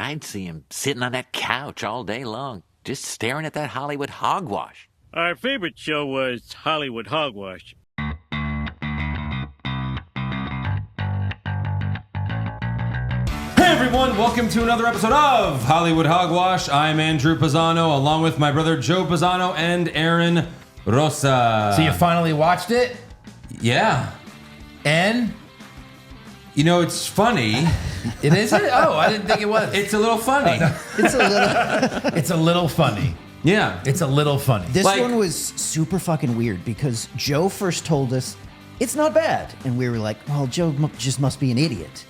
I'd see him sitting on that couch all day long, just staring at that Hollywood hogwash. Our favorite show was Hollywood Hogwash. Hey everyone, welcome to another episode of Hollywood Hogwash. I'm Andrew Pisano, along with my brother Joe Pisano and Aaron Rosa. So you finally watched it? Yeah. And? You know, it's funny. It is it? Oh, I didn't think it was. It's a little funny. It's a little funny. Yeah. It's a little funny. This Like- one was super fucking weird because Joe first told us it's not bad, and we were like, "Well, Joe just must be an idiot."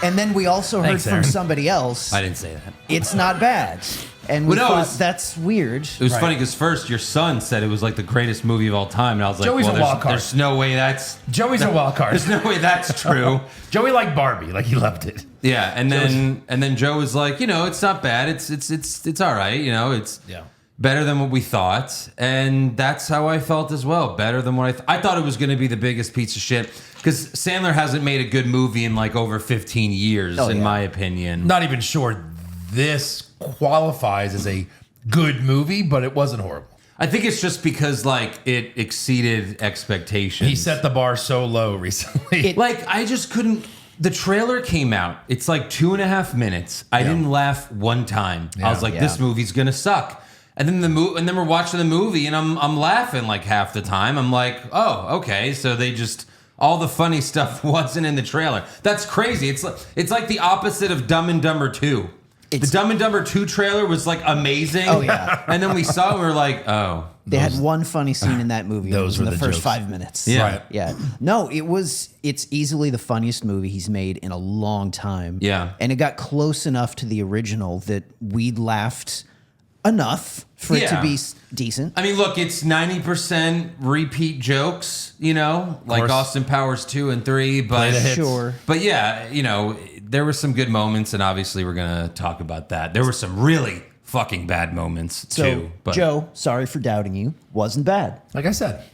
And then we also heard Thanks, from Aaron. somebody else, I didn't say that. it's not bad, and we Well, no, thought it's- that's weird. It was funny because first your son said it was like the greatest movie of all time, and I was like, Joey's well, a wild card. there's no way that's Joey's a wild card. there's no way that's true. Joey liked Barbie, like he loved it. Yeah, and then Joe was like, you know, it's not bad. It's all right. You know, it's better than what we thought, and that's how I felt as well. Better than what I thought it was going to be the biggest piece of shit because Sandler hasn't made a good movie in like over 15 years, in my opinion. Not even sure this qualifies as a good movie, but it wasn't horrible. I think it's just because like it exceeded expectations. He set the bar so low recently. Like, I just couldn't. The trailer came out. It's like 2.5 minutes. I didn't laugh one time. I was like, this movie's gonna suck. And then and then we're watching the movie, and I'm laughing like half the time. I'm like, oh, okay. So they just all the funny stuff wasn't in the trailer. That's crazy. It's like the opposite of Dumb and Dumber 2. The Dumb and Dumber 2 trailer was like amazing. Oh, yeah. And then we saw it, and we were like, oh. They had one funny scene in that movie. Those it was were in the the first jokes. 5 minutes. Yeah. Right. Yeah. No, it's easily the funniest movie he's made in a long time. Yeah. And it got close enough to the original that we laughed enough for it to Yeah. be decent. I mean, look, it's 90% repeat jokes, you know, like course. Austin Powers 2 and 3, but the hits. Sure. But yeah, you know, there were some good moments, and obviously we're gonna talk about that. There were some really fucking bad moments So, too. But Joe, sorry for doubting you. Wasn't bad. Like I said,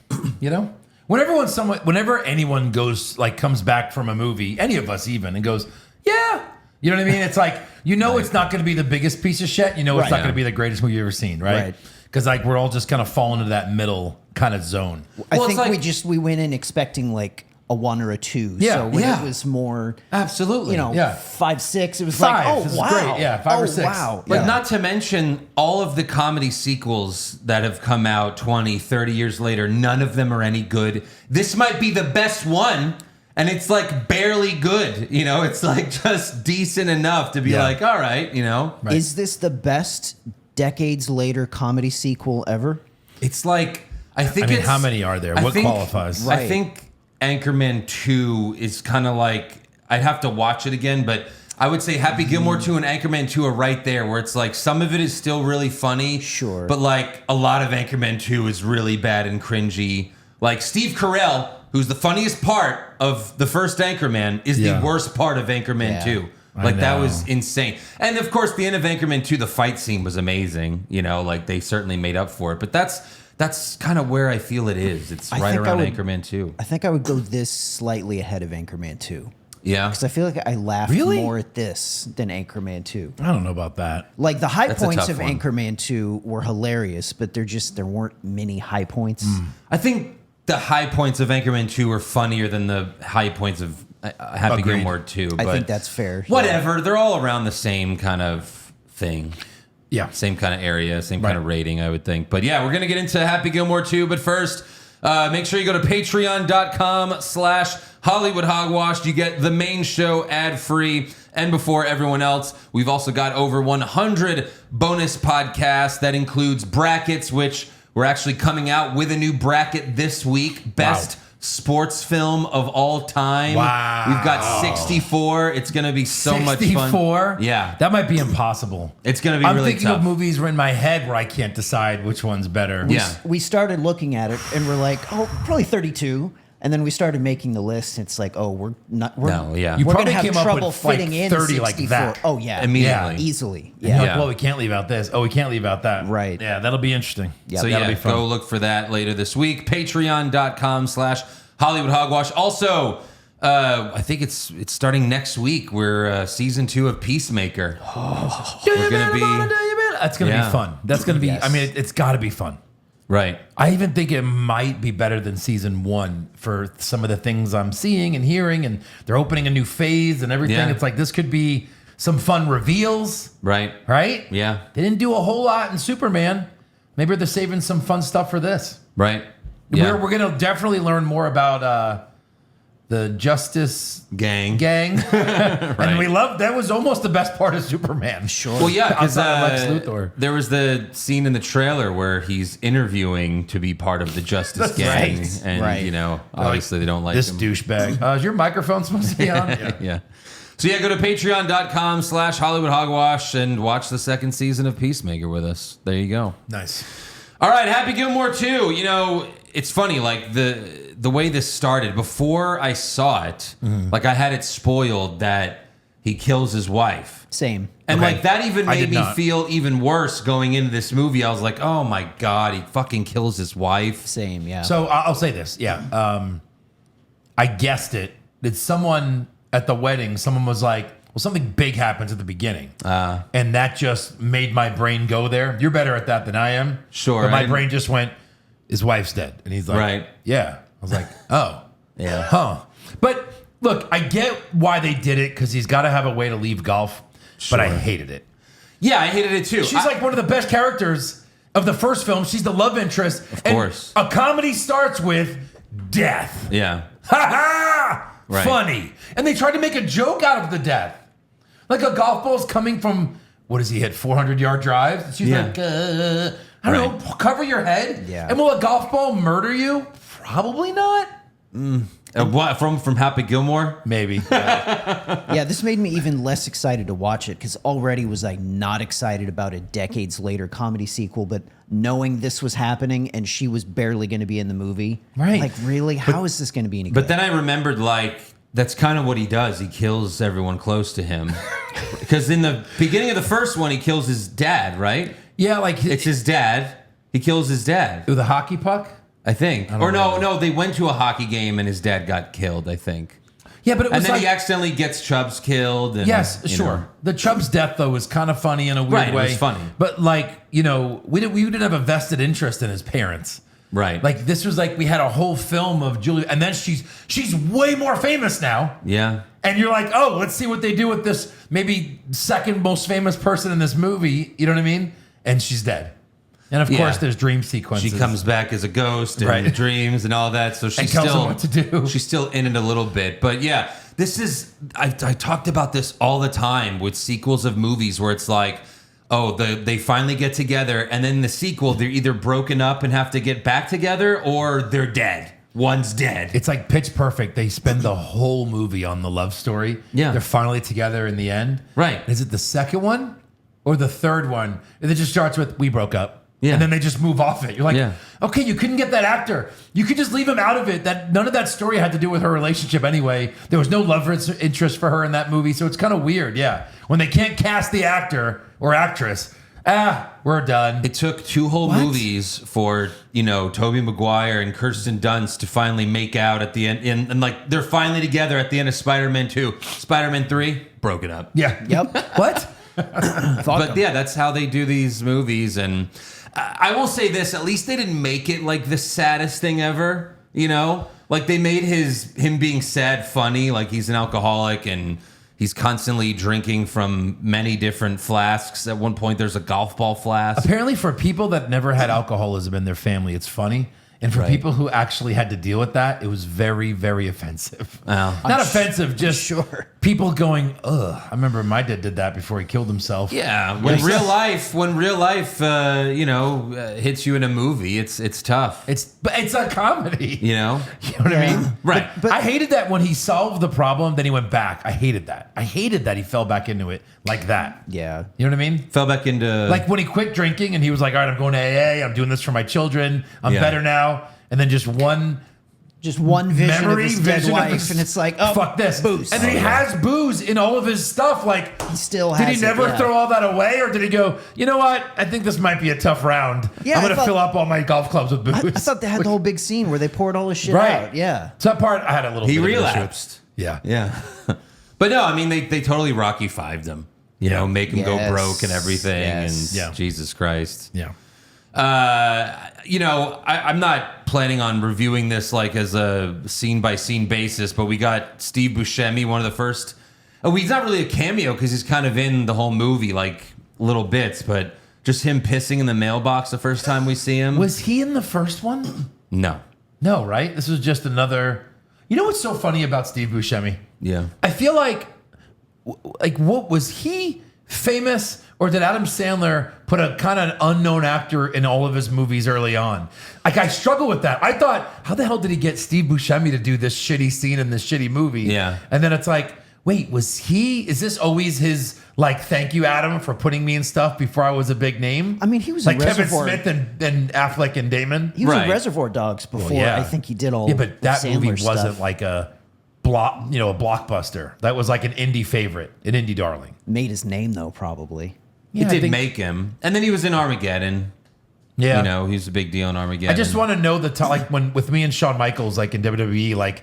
you know, whenever anyone comes back from a movie, any of us even, and goes, yeah, you know what I mean? It's like, you know, it's not going to be the biggest piece of shit. You know, it's Right. not going to be the greatest movie you've ever seen, right? Right. Because like we're all just kind of falling into that middle kind of zone. I Well, it's think like- we went in expecting like a 1 or a 2. Yeah, So when yeah. it was more, absolutely, you know, Yeah. 5, 6, it was 5, like, oh, this is wow. great. Yeah, 5 or 6. Wow. Like, Yeah. not to mention all of the comedy sequels that have come out 20, 30 years later, none of them are any good. This might be the best one, and it's like barely good. You know, it's like just decent enough to be Yeah. like, all right, you know. Right. Is this the best decades later comedy sequel ever? It's like, I think I mean, it's... how many are there? I What think- qualifies? Right. I think Anchorman 2 is kind of like, I'd have to watch it again, but I would say Happy Gilmore 2 and Anchorman 2 are right there, where it's like some of it is still really funny. Sure. But like a lot of Anchorman 2 is really bad and cringy. Like Steve Carell, who's the funniest part of the first Anchorman, is Yeah. the worst part of Anchorman Yeah. 2. I Like that know. was insane. And of course, the end of Anchorman 2, the fight scene was amazing. You know, like they certainly made up for it. But that's kind of where I feel it is. It's I right think I around would- Anchorman 2. I think I would go this slightly ahead of Anchorman 2. Yeah. Because I feel like I laughed Really? more at this than Anchorman 2. I don't know about that. Like the high That's a points tough of one. Anchorman 2 were hilarious, but there weren't many high points. I think the high points of Anchorman 2 are funnier than the high points of Happy Agreed. Gilmore 2. I But think that's fair. whatever. They're all around the same kind of thing. Yeah. Same kind of area, same kind Right. of rating, I would think. But yeah, we're going to get into Happy Gilmore 2. But first, make sure you go to patreon.com/Hollywood Hogwash. You get the main show ad-free and before everyone else. We've also got over 100 bonus podcasts. That includes brackets, which we're actually coming out with a new bracket this week. Best sports film of all time. Wow. We've got 64. It's going to be so much fun. 64? Yeah. That might be impossible. It's going to be I'm really thinking tough. of movies in my head where I can't decide which one's better. Yeah. We started looking at it and we're like, oh, probably 32. And then we started making the list. It's like, oh, we're not. We're, No, yeah. You we're gonna probably have came up trouble with, like, fitting in 30 like 64. that. Oh yeah, Immediately. easily. And you're Yeah, like, well, we can't leave out this. Oh, we can't leave out that. Right. Yeah, that'll be interesting. Yeah, So that'll yeah, be fun. go look for that later this week. Patreon.com/Hollywood Hogwash. Also, I think it's starting next week. We're season 2 of Peacemaker. We're gonna be That's gonna be fun. That's gonna be. Yes. I mean, it's got to be fun. right. I even think it might be better than season 1 for some of the things I'm seeing and hearing, and they're opening a new phase and everything. Yeah. It's like this could be some fun reveals, Right. right? Yeah. They didn't do a whole lot in Superman. Maybe they're saving some fun stuff for this. Right. Yeah. We're gonna definitely learn more about the Justice Gang. And we loved that. Was almost the best part of Superman. Sure. Well, yeah, because Outside of Lex Luthor. there was the scene in the trailer where he's interviewing to be part of the Justice Gang, right. and Right. you know, obviously they don't like This him. douchebag. Is your microphone supposed to be on? Yeah. Yeah. So yeah, go to patreon.com/Hollywood Hogwash and watch the second season of Peacemaker with us. There you go. Nice. All right, Happy Gilmore 2. You know, it's funny, like the way this started, before I saw it, like I had it spoiled that he kills his wife. Same. And Okay. like that even I made did me not. feel even worse going into this movie. I was like, oh my God, he fucking kills his wife. Same. Yeah. So I'll say this. Yeah. I guessed it. Did someone at the wedding, someone was like, well, something big happens at the beginning. And that just made my brain go there. You're better at that than I am. Sure, But I my didn't- brain just went, his wife's dead. And he's like, Right. Yeah. I was like, oh. Yeah. Huh. But look, I get why they did it because he's got to have a way to leave golf. But I hated it. Yeah, I hated it too. She's like one of the best characters of the first film. She's the love interest. Of course. A comedy starts with death. Yeah. Ha ha! Right. Funny. And they tried to make a joke out of the death. Like a golf ball's coming from, what does he hit, 400-yard drives? And she's Yeah. like, I don't know, cover your head? Yeah. And will a golf ball murder you? Probably not. What, from Happy Gilmore? Maybe. Yeah, this made me even less excited to watch it because already was I not excited about a decades later comedy sequel, but knowing this was happening and she was barely going to be in the movie, Right. Like, really, how is this going to be any But good? then I remembered, like, that's kind of what he does. He kills everyone close to him. Because in the beginning of the first one, he kills his dad, right? Yeah, like It's his dad. He kills his dad, with a hockey puck? I think. Or no, they went to a hockey game and his dad got killed, I think. Yeah, but it was And then like, he accidentally gets Chubbs killed. And, yes, you sure. know. The Chubb's death though was kind of funny in a weird Right, it way. was funny. But like, you know, we didn't have a vested interest in his parents. Right. Like this was like we had a whole film of Julia, and then she's way more famous now. Yeah. And you're like, oh, let's see what they do with this maybe second most famous person in this movie. You know what I mean? And she's dead. And of Yeah. course, there's dream sequences. She comes back as a ghost and Right. dreams and all that. So she's tells still him what to do. She's still in it a little bit. But yeah, this is I talked about this all the time with sequels of movies where it's like, oh, they finally get together, and then the sequel, they're either broken up and have to get back together, or they're dead. One's dead. It's like Pitch Perfect. They spend the whole movie on the love story. Yeah. They're finally together in the end. Right. Is it the second one or the third one? And it just starts with, we broke up. Yeah. And then they just move off it. You're like, Yeah. okay, you couldn't get that actor. You could just leave him out of it. That none of that story had to do with her relationship anyway. There was no love interest for her in that movie. So it's kind of weird. Yeah. When they can't cast the actor or actress, we're done. It took 2 whole movies for, Tobey Maguire and Kirsten Dunst to finally make out at the end. And like, they're finally together at the end of Spider-Man 2. Spider-Man 3, broken up. Yeah. Yep. What? But yeah, that's how they do these movies. And I will say this, at least they didn't make it like the saddest thing ever, Like they made him being sad funny, like he's an alcoholic and he's constantly drinking from many different flasks. At one point, there's a golf ball flask. Apparently, for people that never had alcoholism in their family, it's funny. And for people who actually had to deal with that, it was very, very offensive. Oh. Not offensive, just sure. people going, ugh. I remember my dad did that before he killed himself. Yeah, when real life, hits you in a movie, it's tough. But it's a comedy. You know, You know what I mean? Right. But I hated that when he solved the problem, then he went back. I hated that. I hated that he fell back into it like that. Yeah. You know what I mean? fell back into Like when he quit drinking and he was like, all right, I'm going to AA. I'm doing this for my children. I'm better now. And then just one vision memory, of his dead vision of wife, his- and it's like, oh, fuck this. booze. And then he has booze in all of his stuff. Like, He still did has he it, never yeah. throw all that away? Or did he go, you know what? I think this might be a tough round. Yeah, I'm I going to thought- fill up all my golf clubs with booze. I thought they had the whole big scene where they poured all his shit Right. out. Yeah. So that part, I had a little he bit of an issue with. relapsed. Yeah. Yeah. But no, I mean, they totally Rocky Fived him. You know, make him go Yes. broke and everything. Yes. And Yeah. Jesus Christ. Yeah. You know, I'm not planning on reviewing this like as a scene by scene basis, but we got Steve Buscemi, one of the first. Oh, he's not really a cameo because he's kind of in the whole movie, like little bits, but just him pissing in the mailbox the first time we see him. Was he in the first one? No. No, right? This was just another. You know what's so funny about Steve Buscemi? Yeah. I feel like what was he famous, or did Adam Sandler put a kind of unknown actor in all of his movies early on? Like, I struggle with that. I thought, how the hell did he get Steve Buscemi to do this shitty scene in this shitty movie? Yeah. And then it's like, wait, is this always his, like, thank you, Adam, for putting me in stuff before I was a big name? I mean, he was like in Kevin Reservoir. Smith and Affleck and Damon. He was Right. in Reservoir Dogs before. yeah. I think he did all. Yeah, but that Sandler movie wasn't stuff. like a blockbuster. That was like an indie favorite, an indie darling. Made his name though, probably. Yeah, it I did think- make him. And then he was in Armageddon. Yeah, You know, he's a big deal in Armageddon. I just want to know like when with me and Shawn Michaels, like in WWE, like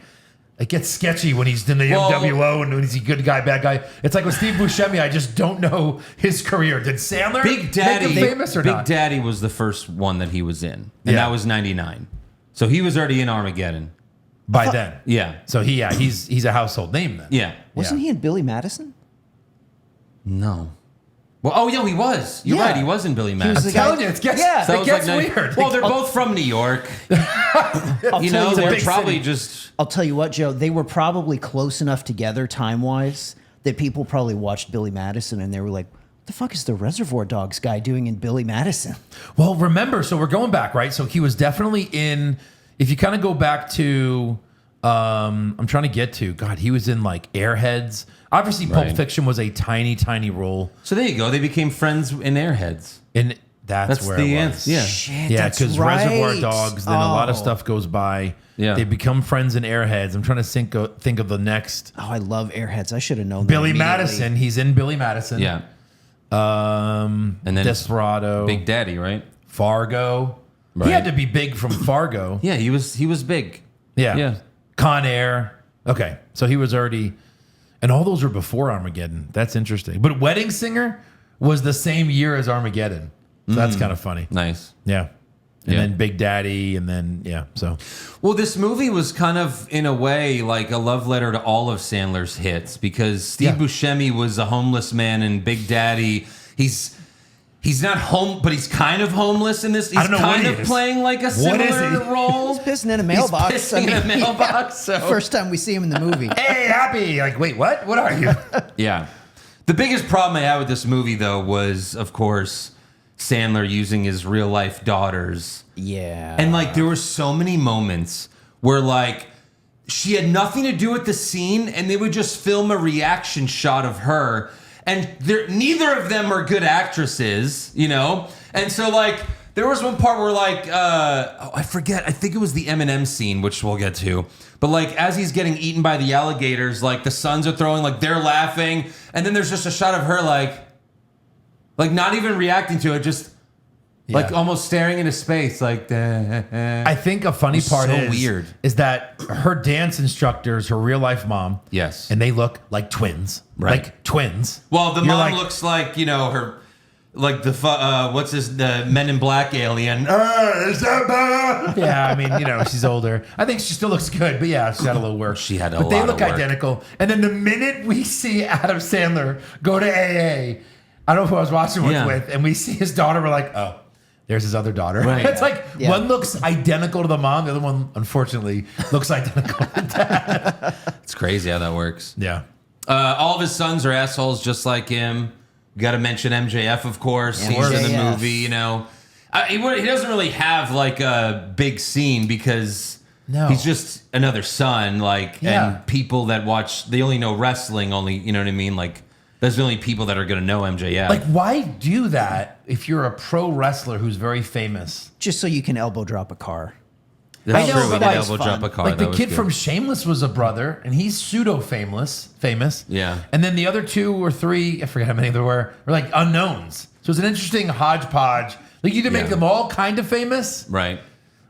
it gets sketchy when he's in the Well- MWO and when he's a good guy, bad guy. It's like with Steve Buscemi, I just don't know his career. Did Sandler Big Daddy, make him famous or Big not? Daddy was the first one that he was in, and Yeah. that was '99. So he was already in Armageddon. By then, Yeah, so he's a household name then. yeah. Wasn't he in Billy Madison? No. Well, oh yeah, he was. You're Yeah. right. He was in Billy was Madison. the I'm guy- telling you, it gets, Yeah. That it was gets like weird. Well, they're both from New York. I'll You tell know, you they're what, probably just. I'll tell you what, Joe. They were probably close enough together time wise that people probably watched Billy Madison and they were like, "What the fuck is the Reservoir Dogs guy doing in Billy Madison?" Well, remember, so we're going back, right? So he was definitely in. If you kind of go back to, I'm trying to get to. God, he was in like Airheads. Obviously, Pulp Right. Fiction was a tiny, tiny role, So there you go. They became friends in Airheads. and that's That's where the it answer. was. Yeah. Shit, Yeah, that's because right. Reservoir Dogs, then a lot of Oh. stuff goes by. Yeah. They become friends in Airheads. I'm trying to think of the next. Oh, I love Airheads. I should have known. Billy that immediately. Madison. He's in Billy Madison. Yeah. And then Desperado. Big Daddy, right? Fargo. Right. He had to be big from Fargo. Yeah, he was big. Yeah. Yeah. Con Air. Okay. So he was already, and all those were before Armageddon. That's interesting. But Wedding Singer was the same year as Armageddon. So that's kind of funny. Nice. Yeah. And Yeah. then Big Daddy. And then, yeah. So, Well, this movie was kind of, in a way, like a love letter to all of Sandler's hits because Steve Yeah. Buscemi was a homeless man and Big Daddy, he's not home, but he's kind of homeless in this. He's I don't know what kind he of is. playing like a What is similar he? role. He's pissing in a mailbox. He's pissing in a mailbox. So. First time we see him in the movie. hey, happy. Like, wait, what? What are you? Yeah. The biggest problem I had with this movie, though, was, of course, Sandler using his real life daughters. Yeah. And like there were so many moments where like she had nothing to do with the scene and they would just film a reaction shot of her and neither of them are good actresses, you know? And so like there was one part where like I forget, I think it was the Eminem scene, which we'll get to. But like as he's getting eaten by the alligators, like the sons are throwing, like they're laughing, and then there's just a shot of her like not even reacting to it, just like Yeah. almost staring into space, like. I think a funny It's part so is, weird. is that her dance instructors, her real life mom. Yes. And they look like twins. Right. Like twins. Well, the You're mom like- looks like her, like the Men in Black alien. Is that bad? Yeah, I mean, she's older. I think she still looks good, but yeah, she had a little work. She had a But they lot look of work. identical. And then the minute we see Adam Sandler go to AA, I don't know who I was watching Yeah. with, and we see his daughter, we're like, oh, there's his other daughter. Right. It's like Yeah. one looks identical to the mom, the other one, unfortunately, looks identical to dad. It's crazy how that works. Yeah. All of his sons are assholes just like him. Got to mention MJF, of course. Yeah, He's in the MJF. movie, He doesn't really have like a big scene because No. he's just another son. Like, Yeah. and people that watch, they only know wrestling. Only, you know what I mean? Like, there's the only people that are going to know MJF. Like, why do that if you're a pro wrestler who's very famous? Just so you can elbow drop a car. That's I know, true. but We like- did elbow drop a car. Like the That was kid good. from Shameless was a brother, and he's pseudo famous. Yeah. And then the other 2 or 3, I forget how many there were like unknowns. So it's an interesting hodgepodge. Like you either make Yeah. them all kind of famous Right.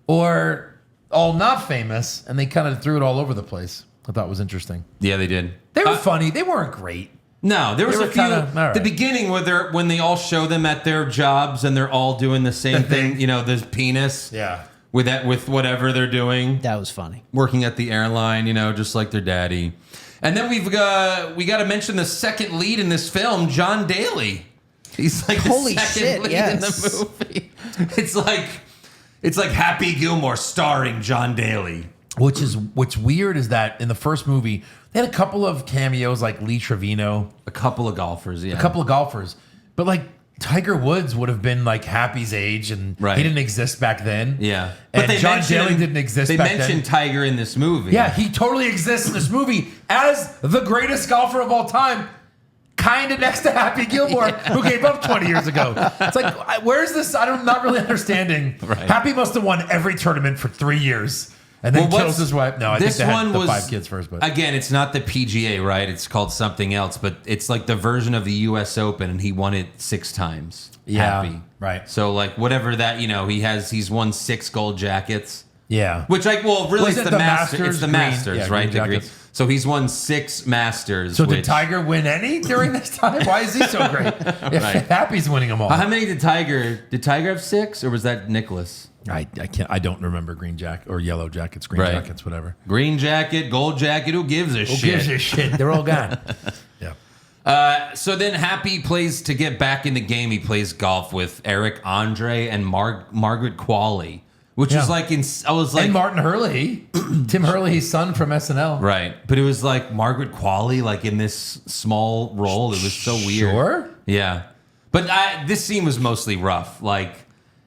or all not famous, and they kind of threw it all over the place. I thought was interesting. Yeah, they did. They were funny. They weren't great. No, there was They a were few. kinda- all right. The beginning when they all show them at their jobs and they're all doing the same thing. You know, the penis. Yeah. With whatever they're doing, That was funny. working at the airline. You know, just like their daddy. And then we got to mention the second lead in this film, John Daly. He's like the Holy second shit, lead yes. in the movie. It's like Happy Gilmore starring John Daly. What's weird is that in the first movie, they had a couple of cameos like Lee Trevino, A couple of golfers, yeah. a couple of golfers, but like Tiger Woods would have been like Happy's age, and Right. he didn't exist back then. Yeah. And John mention Daly him- didn't exist They back then. mentioned Tiger in this movie. Yeah, he totally exists in this movie as the greatest golfer of all time. Kind of next to Happy Gilmore, who gave up 20 years ago. It's like, where's this? I'm not really understanding. Right. Happy must have won every tournament for 3 years and then Well, kills his wife. No, I think this they had one the was 5 kids first. But again, it's not the PGA, right? It's called something else, but it's like the version of the U.S. Open, and he won it 6 times. Yeah, Happy, right. So like whatever that he's won 6 gold jackets. yeah. Which really Well, it's isn't the the Masters. Masters It's the green? Masters, Yeah, right? green The green. jackets. So he's won 6 Masters. So did which- Tiger win any during this time? Why is he so great? If Right. Happy's winning them all. How many did Tiger? Did Tiger have 6, or was that Nicholas? I can't. I don't remember green jacket or yellow jackets, green Right. jackets, whatever. Green jacket, gold jacket. Who gives a Who shit? gives a shit? They're all gone. Yeah. So then Happy plays to get back in the game. He plays golf with Eric Andre and Margaret Qualley, which Yeah. was like I was like And Martin Hurley, Tim Hurley's son from SNL. right, but it was like Margaret Qualley like in this small role. It was so weird. Sure. Yeah, but this scene was mostly rough. Like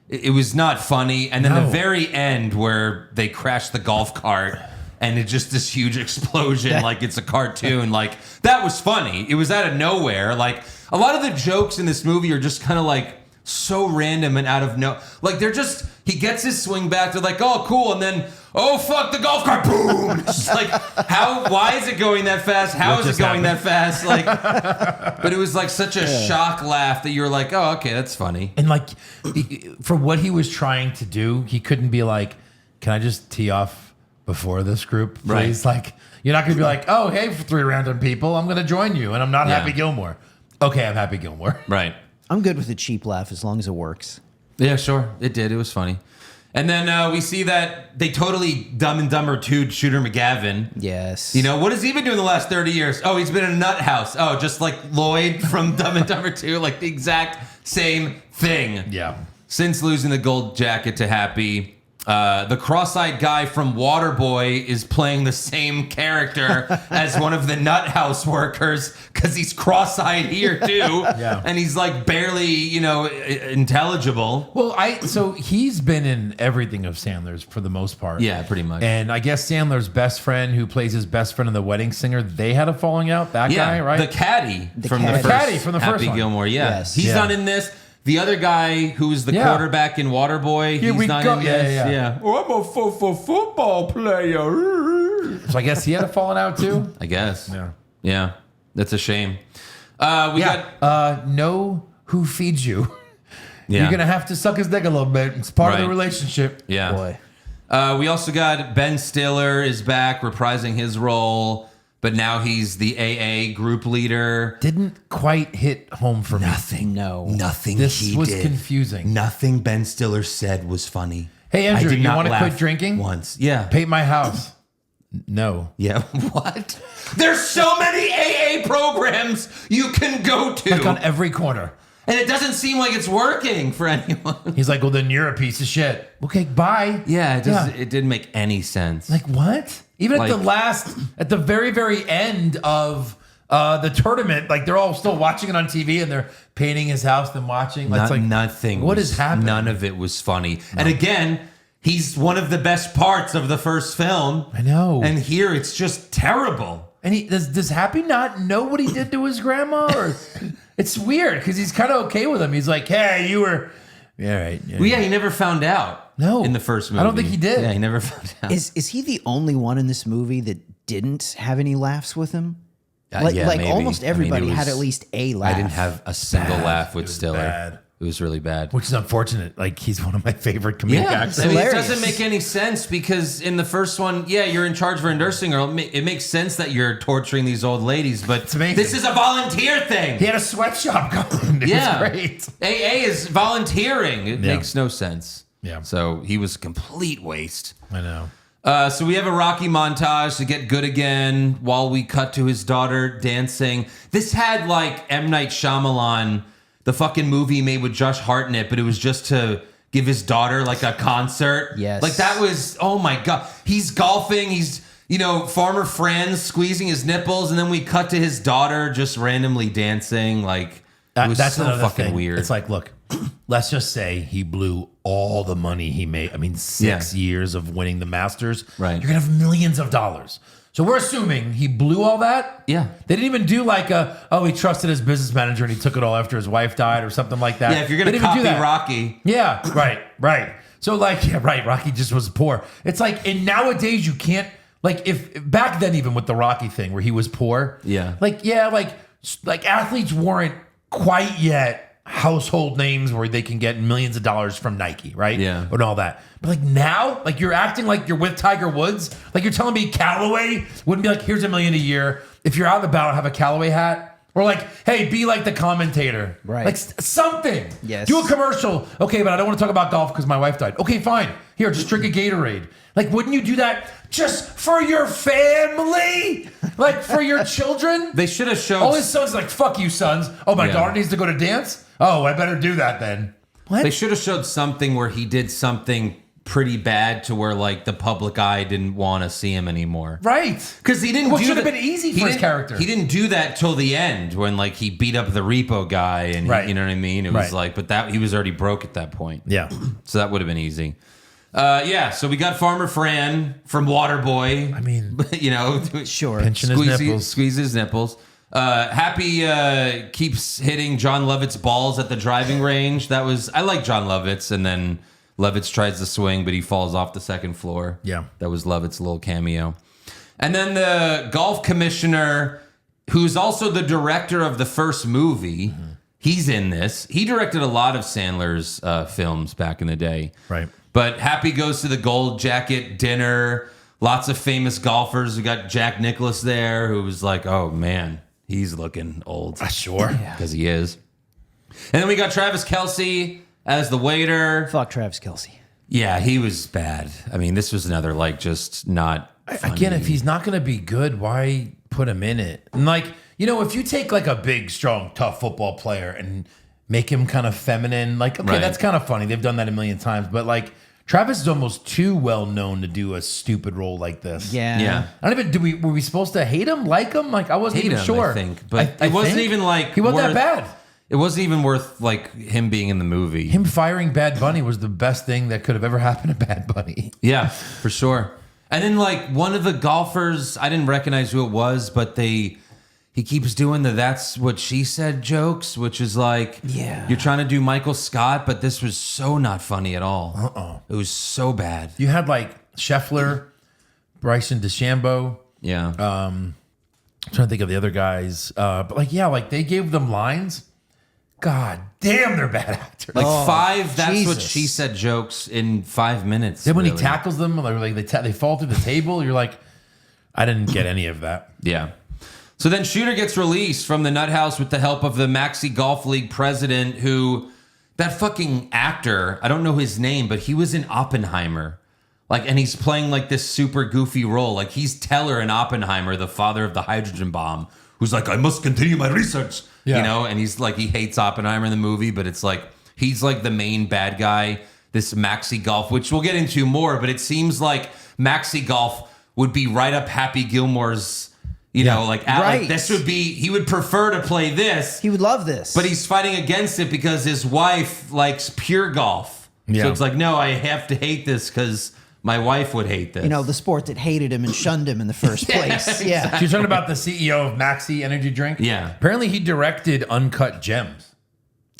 it was not funny. And then No. the very end where they crash the golf cart. And it's just this huge explosion, like it's a cartoon. Like that was funny. It was out of nowhere. Like a lot of the jokes in this movie are just kind of like so random and out of like they're just he gets his swing back. They're like, oh cool, and then oh fuck the golf cart, boom. It's just like why is it going that fast? How What is it just going happened? that fast? Like, but it was like such a shock laugh that you're like, oh okay, that's funny. And like, for what he was trying to do, he couldn't be like, "Can I just tee off before this group, please?" Right. Like, you're not going to be like, "Oh, hey, for 3 random people, I'm going to join you, and I'm not Yeah. Happy Gilmore." Okay, I'm Happy Gilmore. Right. I'm good with a cheap laugh as long as it works. Yeah, sure. It did. It was funny. And then we see that they totally Dumb and Dumber 2'd Shooter McGavin. Yes. You know, what has he been doing the last 30 years? Oh, he's been in a nut house. Oh, just like Lloyd from Dumb and Dumber 2, like the exact same thing. Yeah. Since losing the gold jacket to Happy, the cross-eyed guy from Waterboy is playing the same character as one of the nut house workers because he's cross-eyed here too. Yeah. And he's like barely, intelligible. Well, so he's been in everything of Sandler's for the most part. Yeah, pretty much. And I guess Sandler's best friend, who plays his best friend in The Wedding Singer, they had a falling out. That guy, right? The caddy from caddy. the first Caddy from the first Happy one. Gilmore. Yeah, Yes. he's Yeah. not in this. The other guy who was the Yeah. quarterback in Waterboy, Here he's we not go. in Yeah, this. yeah, yeah. Oh, I'm a football player. So I guess he had a falling out too. I guess. Yeah. Yeah, that's a shame. We got Know who feeds you. yeah. You're gonna have to suck his dick a little bit. It's part of the Right. relationship. yeah. Boy. We also got Ben Stiller is back reprising his role, but now he's the AA group leader. Didn't quite hit home for me. No. Nothing This he was did. confusing. Nothing Ben Stiller said was funny. Hey, I Andrew, did you not want to laugh quit drinking? once? Yeah. Paint my house. No. Yeah. What? There's so many AA programs you can go to. Like on every corner. And it doesn't seem like it's working for anyone. He's like, well, then you're a piece of shit. Okay, bye. Yeah, it didn't make any sense. Like what? Even at the very, very end of the tournament, like they're all still watching it on TV and they're painting his house, then watching. Like, it's like nothing. What is happening? None of it was funny. And again, he's one of the best parts of the first film. I know. And here it's just terrible. And he does Happy not know what he did to his grandma? Or it's weird because he's kind of okay with him. He's like, hey, you were. Yeah, right. Yeah, Well, yeah, he never found out. No. In the first movie. I don't think he did. Yeah, he never found out. Is he the only one in this movie that didn't have any laughs with him? Like yeah, maybe. almost I mean, everybody it had was- at least a laugh. I didn't have a single laugh with It was Stiller. bad. It was really bad. Which is unfortunate. Like, he's one of my favorite comedic actors. I mean, it Hilarious. doesn't make any sense because in the first one, you're in charge of a nursing home. It makes sense that you're torturing these old ladies, but amazing. this is a volunteer thing. He had a sweatshop going. It was great. AA is volunteering. It makes no sense. Yeah. So he was a complete waste. I know. So we have a Rocky montage to get good again while we cut to his daughter dancing. This had like M. Night Shyamalan, the fucking movie he made with Josh Hartnett, but it was just to give his daughter like a concert. Yes. Like that was, oh my God. He's golfing. He's, Farmer Franz squeezing his nipples. And then we cut to his daughter just randomly dancing. Like, it was That's so another fucking thing. weird. It's like, look, let's just say he blew all the money he made. I mean, 6 years of winning the Masters. Right. You're going to have millions of dollars. So we're assuming he blew all that. Yeah. They didn't even do like he trusted his business manager and he took it all after his wife died or something like that. Yeah, if you're going to They didn't even copy do that. Rocky. Yeah, right. So Rocky just was poor. It's like, and nowadays you can't, like, if back then, even with the Rocky thing where he was poor. Yeah. Like athletes weren't quite yet household names where they can get millions of dollars from Nike, right? Yeah. And all that. But like now, like you're acting like you're with Tiger Woods. Like you're telling me Callaway wouldn't be like, here's $1 million a year. If you're out and about, have a Callaway hat. Or like, hey, be like the commentator. Right. Like something. Yes. Do a commercial. Okay, but I don't want to talk about golf because my wife died. Okay, fine. Here, just drink a Gatorade. Like, wouldn't you do that just for your family? Like, for your children? They should have showed. All his sons like, fuck you, sons. Oh, my Yeah. daughter needs to go to dance? Oh, I better do that then. What? They should have showed something where he did something pretty bad to where like the public eye didn't want to see him anymore. Right. Because he didn't. What do should have that- been easy he for his didn't- character. He didn't do that till the end when like he beat up the repo guy and Right. you know what I mean. It was Right. like, but that he was already broke at that point. Yeah. So that would have been easy. So we got Farmer Fran from Waterboy. I mean, Sure. pinching his nipples. Squeeze his nipples. Happy keeps hitting John Lovett's balls at the driving range. I like John Lovitz, and then Lovitz tries to swing, but he falls off the second floor. Yeah. That was Lovett's little cameo. And then the golf commissioner, who's also the director of the first movie, he's in this. He directed a lot of Sandler's films back in the day. Right. But Happy goes to the Gold Jacket dinner. Lots of famous golfers. We got Jack Nicklaus there, who was like, oh man, he's looking old. Sure. Because he is. And then we got Travis Kelce as the waiter. Fuck Travis Kelce. Yeah, he was bad. I mean, this was another like just not funny. Again, if he's not going to be good, why put him in it? And like, if you take like a big, strong, tough football player and make him kind of feminine, like, okay, Right. that's kind of funny. They've done that a million times. But like, Travis is almost too well known to do a stupid role like this. Yeah. Yeah. I don't even. Were we supposed to hate him, like him? Like I wasn't Hate even him, sure. I think. But I it wasn't think even like he wasn't that worth- bad. It wasn't even worth like him being in the movie. Him firing Bad Bunny was the best thing that could have ever happened to Bad Bunny. Yeah, for sure. And then like one of the golfers, I didn't recognize who it was, but he keeps doing the "that's what she said" jokes, which is like, Yeah. you're trying to do Michael Scott, but this was so not funny at all. It was so bad. You had like Scheffler, Bryson DeChambeau. Yeah. I'm trying to think of the other guys. But like they gave them lines. God damn, they're bad actors. like five "that's what Jesus. she said" jokes in 5 minutes. Then when he really. tackles them, like they fall through the table, you're like, I didn't get any of that. Yeah. So then Shooter gets released from the nut house with the help of the Maxi Golf League president, that fucking actor, I don't know his name, but he was in Oppenheimer. Like, and he's playing like this super goofy role. Like he's Teller in Oppenheimer, the father of the hydrogen bomb, who's like, I must continue my research. Yeah. And he's like, he hates Oppenheimer in the movie, but it's like, he's like the main bad guy, this Maxi Golf, which we'll get into more, but it seems like Maxi Golf would be right up Happy Gilmore's, like Right. this would be, he would prefer to play this, He would love this. but he's fighting against it because his wife likes pure golf. Yeah. So it's like, no, I have to hate this because my wife would hate this. the sport that hated him and shunned him in the first place. Yeah. She's talking about the CEO of Maxi Energy Drink. Yeah. Apparently he directed Uncut Gems.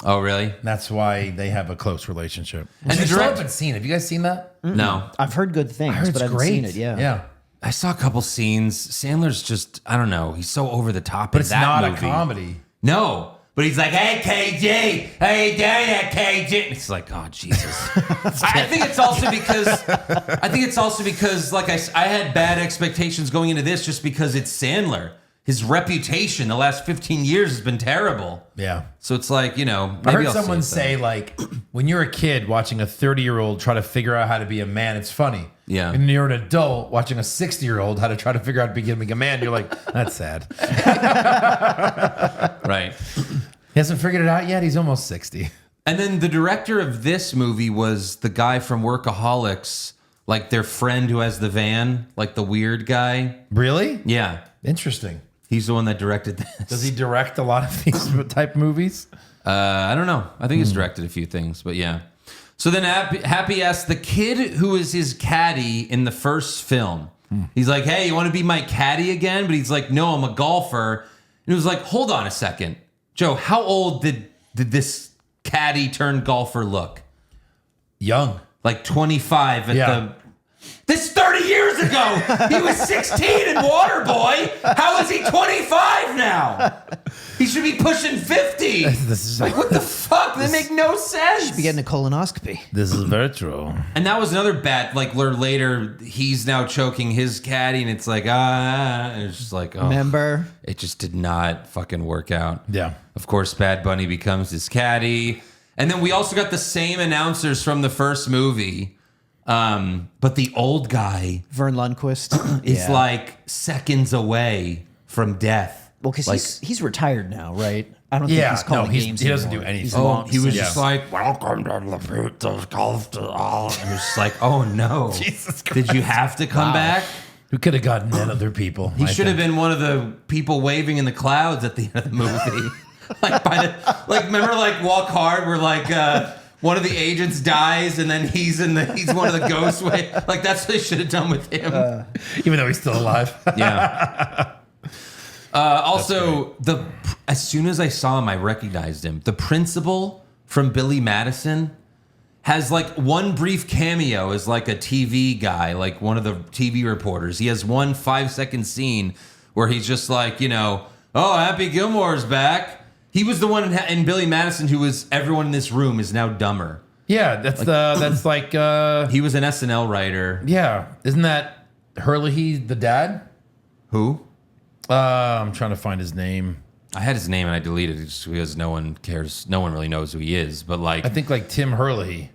Oh, really? That's why they have a close relationship. And And the I still direct- haven't seen it. Have you guys seen that? No. I've heard good I things, heard but it's I haven't great. seen it. Yeah. Yeah. I saw a couple scenes. Sandler's just, I don't know. He's so over the top But in it's that not movie. a comedy. No. But he's like, hey, KG, how you doing there, KG? It's like, oh, Jesus. I think it's also because, like I had bad expectations going into this just because it's Sandler. His reputation the last 15 years has been terrible. Yeah. So it's like, maybe I heard I'll someone see it say, then. like, when you're a kid watching a 30-year-old try to figure out how to be a man, it's funny. Yeah. And you're an adult watching a 60-year-old how to try to figure out how to becoming a man, you're like, that's sad. Right. He hasn't figured it out yet. He's almost 60. And then the director of this movie was the guy from Workaholics, like their friend who has the van, like the weird guy. Really? Yeah. Interesting. He's the one that directed this. Does he direct a lot of these type movies? I don't know. I think he's directed a few things, but yeah. So then Happy asks the kid who is his caddy in the first film. He's like, hey, you want to be my caddy again? But he's like, no, I'm a golfer. And he was like, hold on a second. Joe, how old did this caddy turned golfer look? Young. Like 25 at Yeah. the... This 30 years ago! He was 16 in Waterboy! How is he 25 now? He should be pushing 50! This is Like, what the fuck? That make no sense! Be getting a colonoscopy. This is very true. And that was another bad, like, later, he's now choking his caddy, and it's like, and it's just like, oh. Remember? It just did not fucking work out. Yeah. Of course, Bad Bunny becomes his caddy. And then we also got the same announcers from the first movie. But the old guy Vern Lundquist is like seconds away from death. well, because like, he's retired now, right? I don't think he's calling games. he doesn't anymore. do anything. He's oh, long he was since- just like, welcome to the fruit of golf. And it was just like, oh no. Jesus Christ. Did you have to come back? We could have gotten 10 other people. He should have been one of the people waving in the clouds at the end of the movie. Remember like Walk Hard where like one of the agents dies and then he's one of the ghosts. Like that's what they should have done with him. Even though he's still alive. Yeah. Also, as soon as I saw him, I recognized him. The principal from Billy Madison has like one brief cameo as like a TV guy, like one of the TV reporters. He has one 5-second scene where he's just like, oh, Happy Gilmore's back. He was the one in Billy Madison who was everyone in this room is now dumber. Yeah, that's like He was an SNL writer. yeah. Isn't that Hurley the dad? Who? I'm trying to find his name. I had his name and I deleted it just because no one cares. No one really knows who he is. But like, I think like Tim Hurley.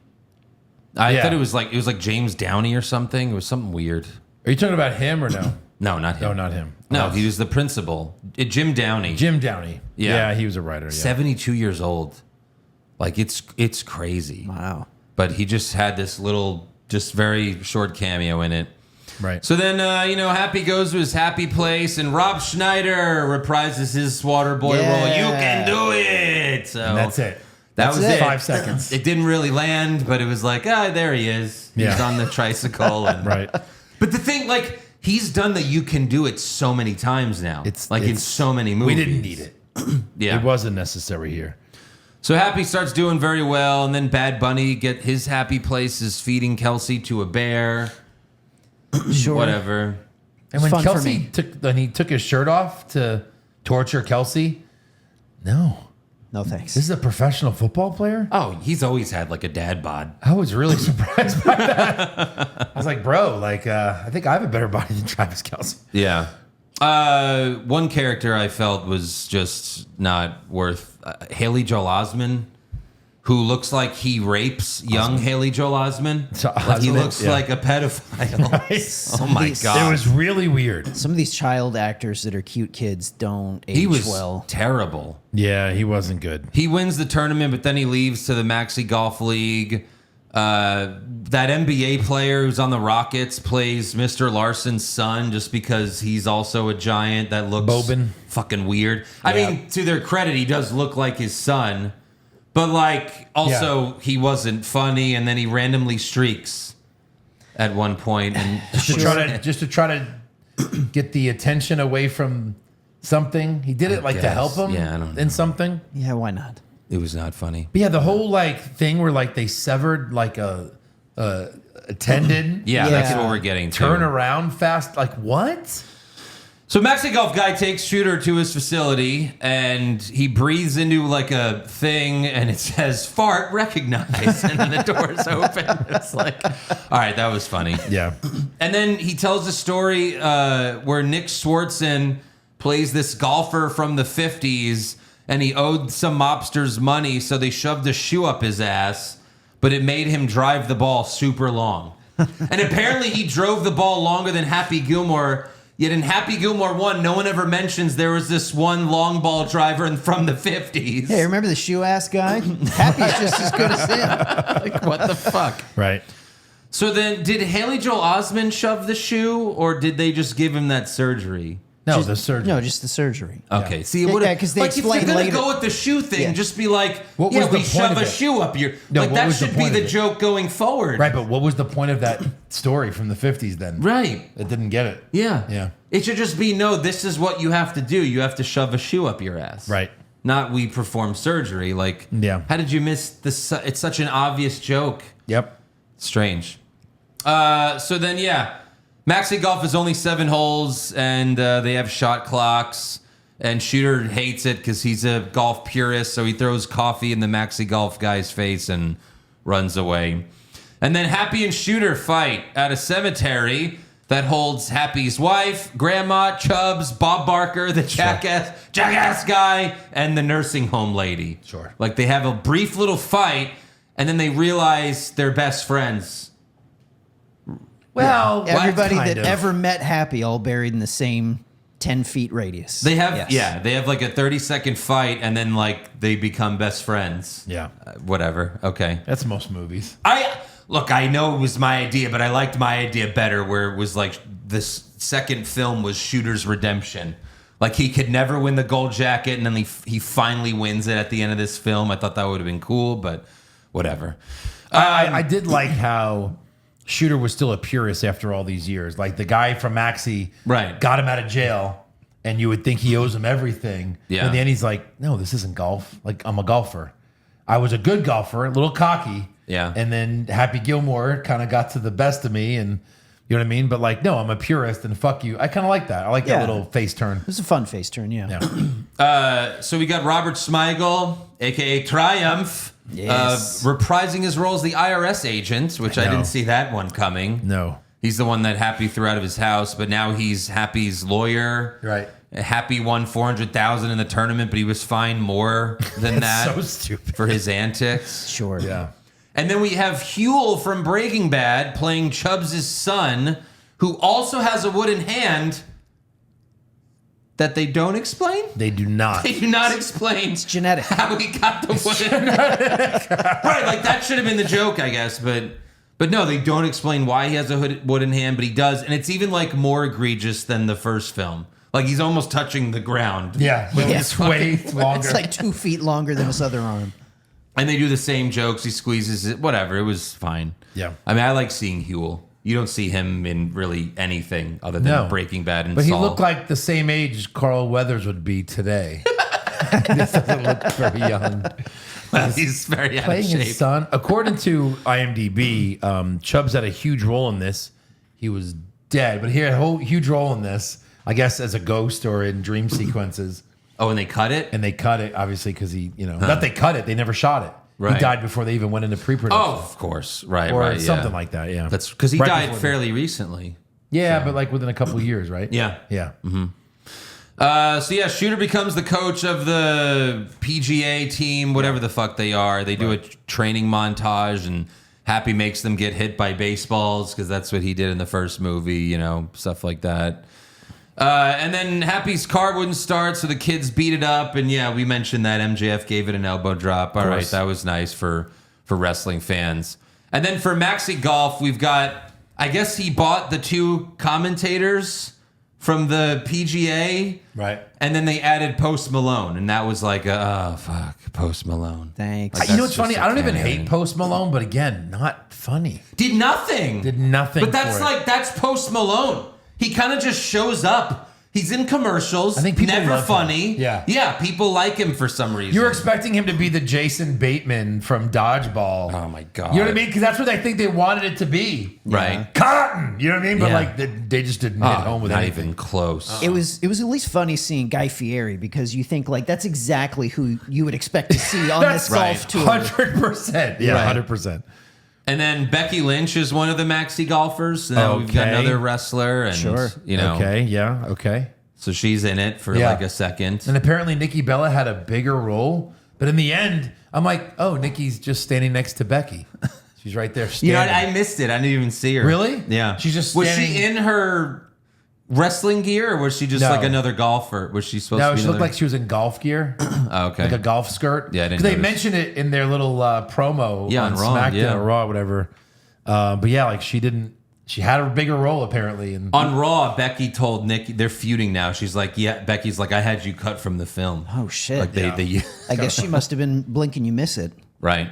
I thought it was like James Downey or something. It was something weird. Are you talking about him or no? No, not him. No, not him. No, he was the principal. Jim Downey. Jim Downey. Yeah. he was a writer. Yeah. 72 years old. Like it's crazy. Wow. But he just had this little, just very short cameo in it. Right. So then, Happy goes to his happy place, and Rob Schneider reprises his Waterboy role. Yeah. You can do it. So And that's it. That was it. it. 5 seconds. It didn't really land, but it was like, there he is. He's Yeah. on the tricycle. And, Right. But the thing, like, he's done the You Can Do It so many times now. It's in so many movies. We didn't need it. Yeah. It wasn't necessary here. So Happy starts doing very well, and then Bad Bunny get his happy place is feeding Kelsey to a bear. Sure. Whatever. And when fun for Kelsey me. took his shirt off to torture Kelsey, no. No thanks. This is a professional football player? Oh, he's always had like a dad bod. I was really surprised by that. I was like, bro, I think I have a better body than Travis Kelsey. Yeah. One character I felt was just not worth Haley Joel Osment, who looks like he rapes young Haley Joel Osment. So Like he Osment, looks yeah. like a pedophile. Oh my These- god. It was really weird. Some of these child actors that are cute kids don't age he was well. terrible. Yeah, he wasn't good. He wins the tournament, but then he leaves to the Maxi Golf League. That NBA player who's on the Rockets plays Mr. Larson's son just because he's also a giant that looks Boban. fucking weird. I Yeah. mean, to their credit, he does look like his son, but like also he wasn't funny, and then he randomly streaks at one point and Just to try to get the attention away from something. He did it like to guess. help him Yeah, I don't know. in something. Yeah, why not? it was not funny. But yeah, the whole thing where they severed a tendon. Yeah, Yeah. that's what we're getting to. Turn around fast. Like what? So Maxi Golf guy takes Shooter to his facility, and he breathes into like a thing, and it says "fart recognized," and then the doors open. It's like, all right, that was funny. Yeah. And then he tells a story where Nick Swartzen plays this golfer from the 50s, and he owed some mobsters money, so they shoved a shoe up his ass, but it made him drive the ball super long. And apparently he drove the ball longer than Happy Gilmore. Yet in Happy Gilmore 1, no one ever mentions there was this one long ball driver from the 50s. Hey, remember the shoe ass guy? Happy's just as good as him. Like, what the fuck? Right. So then, did Haley Joel Osment shove the shoe, or did they just give him that surgery? No, the surgery. No, just the surgery. Okay, see, it Yeah, would have 'cause they like if you're explain gonna later- go with the shoe thing, Yeah. just be like, What yeah, was the we point shove of a it? shoe up your No, like what that was the should be point the of it? joke going forward, Right, but what was the point of that story from the 50s then? Right? It didn't get it. Yeah, Yeah. It should just be no. This is what you have to do. You have to shove a shoe up your ass, Right. Not we perform surgery. Like, Yeah. How did you miss this? It's such an obvious joke. Yep. Strange. So then, yeah, Maxi Golf is only 7 holes, and they have shot clocks. And Shooter hates it because he's a golf purist, so he throws coffee in the Maxi Golf guy's face and runs away. And then Happy and Shooter fight at a cemetery that holds Happy's wife, Grandma, Chubbs, Bob Barker, the jackass guy, and the nursing home lady. Sure. Like they have a brief little fight, and then they realize they're best friends. Well, Everybody kind that of. ever met Happy all buried in the same 10 feet radius. They have, Yes. yeah, they have like a 30-second fight, and then like they become best friends. Yeah. Whatever. Okay. That's most movies. I know it was my idea, but I liked my idea better, where it was like this second film was Shooter's redemption. Like he could never win the gold jacket, and then he finally wins it at the end of this film. I thought that would have been cool, but whatever. I did like how Shooter was still a purist after all these years. Like the guy from Maxi Right. got him out of jail, and you would think he owes him everything. Yeah. In the end, he's like, no, this isn't golf. Like, I'm a golfer. I was a good golfer, a little cocky. Yeah. And then Happy Gilmore kind of got to the best of me, and you know what I mean? But like, no, I'm a purist, and fuck you. I kind of like that. I like Yeah. that little face turn. It was a fun face turn, yeah. Yeah. So we got Robert Smigel, a.k.a. Triumph, Yes. reprising his role as the IRS agent, which I No. didn't see that one coming. No. He's the one that Happy threw out of his house, but now he's Happy's lawyer. Right. Happy won $400,000 in the tournament, but he was fined more than that So stupid. for his antics. Sure. Yeah. And then we have Huel from Breaking Bad playing Chubbs' son, who also has a wooden hand that they don't explain. They do not. They do not explain It's genetic. how he got the wooden right, like that should have been the joke, I guess, but no, they don't explain why he has a wooden hand, but he does, and it's even like more egregious than the first film. Like he's almost touching the ground. Yeah. With Yeah. it's way longer. It's like 2 feet longer than his other arm. And they do the same jokes. He squeezes it. Whatever. It was fine. Yeah. I mean, I like seeing Huel. You don't see him in really anything other than No. Breaking Bad and But he Saul. looked like the same age Carl Weathers would be today. This doesn't look very young. He's very out of Playing shape. his son. According to IMDb, Chubbs had a huge role in this. He was dead, but he had a whole huge role in this, I guess, as a ghost or in dream sequences. Oh, and they cut it? And they cut it, obviously, because he, not they cut it, they never shot it. Right. He died before they even went into pre-production. Oh, of course. Right, or right. something yeah. like that, yeah. That's because he Right died before fairly recently. Yeah, but like within a couple of years, right? Yeah. Yeah. So yeah, Shooter becomes the coach of the PGA team, whatever the fuck they are. They do a training montage, and Happy makes them get hit by baseballs because that's what he did in the first movie, stuff like that. And then Happy's car wouldn't start, so the kids beat it up. And yeah, we mentioned that MJF gave it an elbow drop. All right, that was nice for wrestling fans. And then for Maxi Golf, we've got, I guess he bought the 2 commentators from the PGA. Right. And then they added Post Malone, and that was like, fuck, Post Malone. Thanks. Like, You know that's what's funny? just a I don't even canon. hate Post Malone, but again, not funny. Did nothing. Did nothing But that's for it. that's Post Malone. He kind of just shows up. He's in commercials. I think people never love him. funny. Yeah. People like him for some reason. You're expecting him to be the Jason Bateman from Dodgeball. Oh my god. You know what I mean? Because that's what I think they wanted it to be. Right. Cotton. You know what I mean? But Yeah. like they just didn't hit home with not anything. even close. It was at least funny seeing Guy Fieri because you think like that's exactly who you would expect to see on this golf tour. 100%. Yeah, Right. 100%. And then Becky Lynch is one of the maxi golfers. Now we've got Okay. another wrestler, and Sure. you know, Okay. Yeah. Okay. so she's in it for Yeah. like a second. And apparently Nikki Bella had a bigger role, but in the end, I'm like, oh, Nikki's just standing next to Becky. She's right there You know, standing. I missed it. I didn't even see her. Really? Yeah. She's just Was standing- she in her wrestling gear, or was she just No. like another golfer? Was she supposed No, to be? she looked another- like she was in golf gear, Oh, okay. like a golf skirt. Yeah, I didn't 'Cause they notice. mentioned it in their little promo Yeah, on on Raw, SmackDown yeah. or Raw, whatever. But yeah, like she didn't. She had a bigger role apparently, and On Raw, Becky told Nikki they're feuding now. She's like, "Yeah." Becky's like, "I had you cut from the film." Oh shit! Like they I guess she must have been blinking. You miss it. right.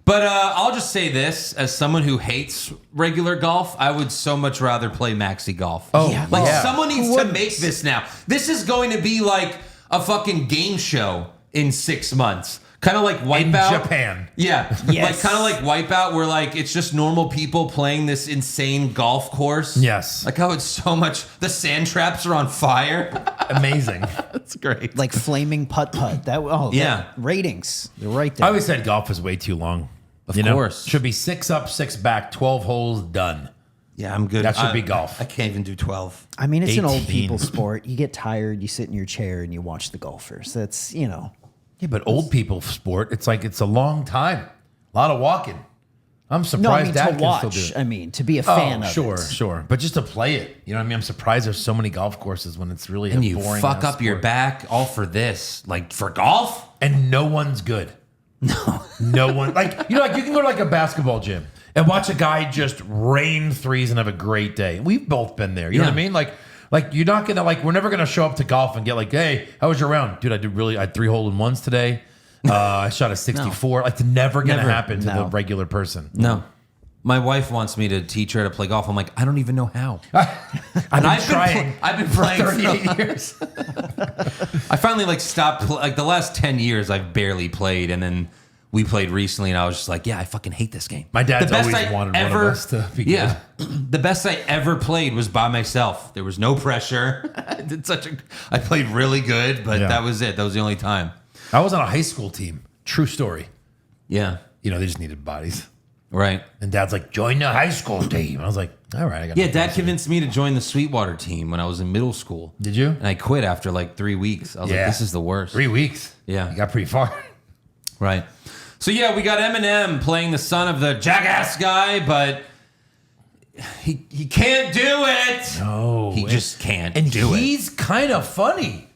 But I'll just say this: as someone who hates regular golf, I would so much rather play maxi golf. Oh, Yeah. like yeah. someone needs Who to wouldn't? make this now. This is going to be like a fucking game show in 6 months. Kind of like Wipeout. Japan. Yeah. Yes. Like kind of like Wipeout where like it's just normal people playing this insane golf course. Yes. Like how it's so much the sand traps are on fire. Amazing. That's great. Like flaming putt putt. Yeah. Ratings. They're right I there. always said golf is way too long. Of course. Should be 6 up, 6 back, 12 holes done. Yeah, I'm good. That should be golf. I can't even do 12. I mean, it's an old 18. people sport. You get tired, you sit in your chair, and you watch the golfers. That's Yeah, but old people sport, it's like it's a long time. A lot of walking. I'm No, surprised I mean Dad to can still watch. do it. I mean to be a fan of sure, it. sure. But just to play it. You know what I mean? I'm surprised there's so many golf courses when it's really And a you boring fuck ass up your sport. back all for this. Like for golf? And no one's good. No one. Like, you know, like you can go to like a basketball gym and watch a guy just rain threes and have a great day. We've both been there. You know what I Yeah. mean? Like you're not gonna we're never gonna show up to golf and get like, hey, how was your round? Dude, I had 3 hole in ones today. I shot a 64. Like it's never gonna Never. happen to No. the regular person. No. My wife wants me to teach her to play golf. I'm like, I don't even know how. I've been trying. I've been for playing 38 years. I finally like stopped. Like the last 10 years, I've barely played, and then we played recently, and I was just like, yeah, I fucking hate this game. My dad's The best always I wanted one of us to be Yeah, the best I ever played was by myself. There was no pressure. I played really good, but Yeah. that was it. That was the only time. I was on a high school team. True story. Yeah, You know, they just needed bodies. right. And Dad's like, join the high school team. I was like, all right. I got Yeah, no Dad problem. convinced me to join the Sweetwater team when I was in middle school. Did you? And I quit after like 3 weeks. I was like, Yeah. this is the worst. 3 weeks. Yeah. You got pretty far. Right. So yeah, we got Eminem playing the son of the jackass guy, but he can't do it. No. He just can't And do it. he's kind of funny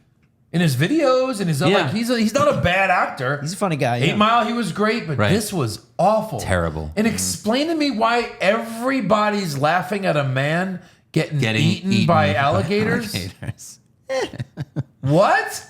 in his videos and his Yeah. like he's not a bad actor. He's a funny guy. 8 Yeah. Mile, he was great, but Right. this was awful. Terrible. And explain to me why everybody's laughing at a man getting eaten by alligators. alligators. What?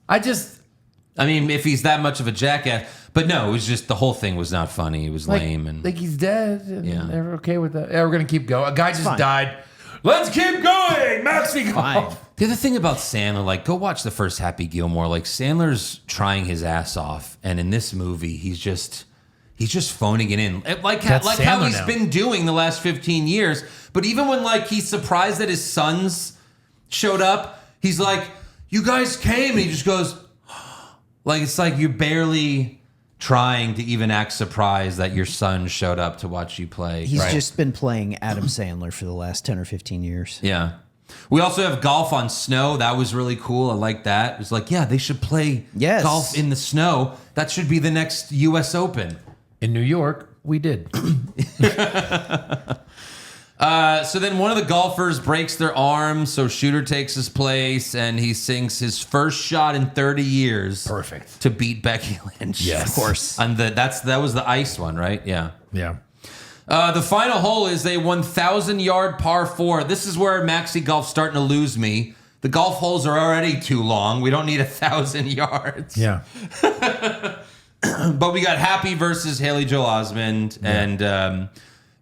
I mean, if he's that much of a jackass, but no, it was just the whole thing was not funny. It was lame and like he's dead. And Yeah. they're okay with that. Yeah, we're gonna keep going. A guy just fine. died. Let's keep going. Maxi Fine. golf. the other thing about Sandler, like, go watch the first Happy Gilmore. Like, Sandler's trying his ass off, and in this movie, he's just phoning it in, like That's how Sandler he's now. been doing the last 15 years. But even when like he's surprised that his sons showed up, he's like, "You guys came," and he just goes, like it's like you're barely trying to even act surprised that your son showed up to watch you play. He's just been playing Adam Sandler for the last 10 or 15 years. Yeah. We also have golf on snow. That was really cool. I like that. It's like, yeah, they should play Yes. golf in the snow. That should be the next U.S. Open. In New York, we did. So then one of the golfers breaks their arm, so Shooter takes his place, and he sinks his first shot in 30 years. Perfect. To beat Becky Lynch. Yes. Of course. And that was the ice one, right? Yeah. Yeah. The final hole is a 1,000-yard par 4. This is where Maxi Golf's starting to lose me. The golf holes are already too long. We don't need 1,000 yards. Yeah. But we got Happy versus Haley Joel Osment, and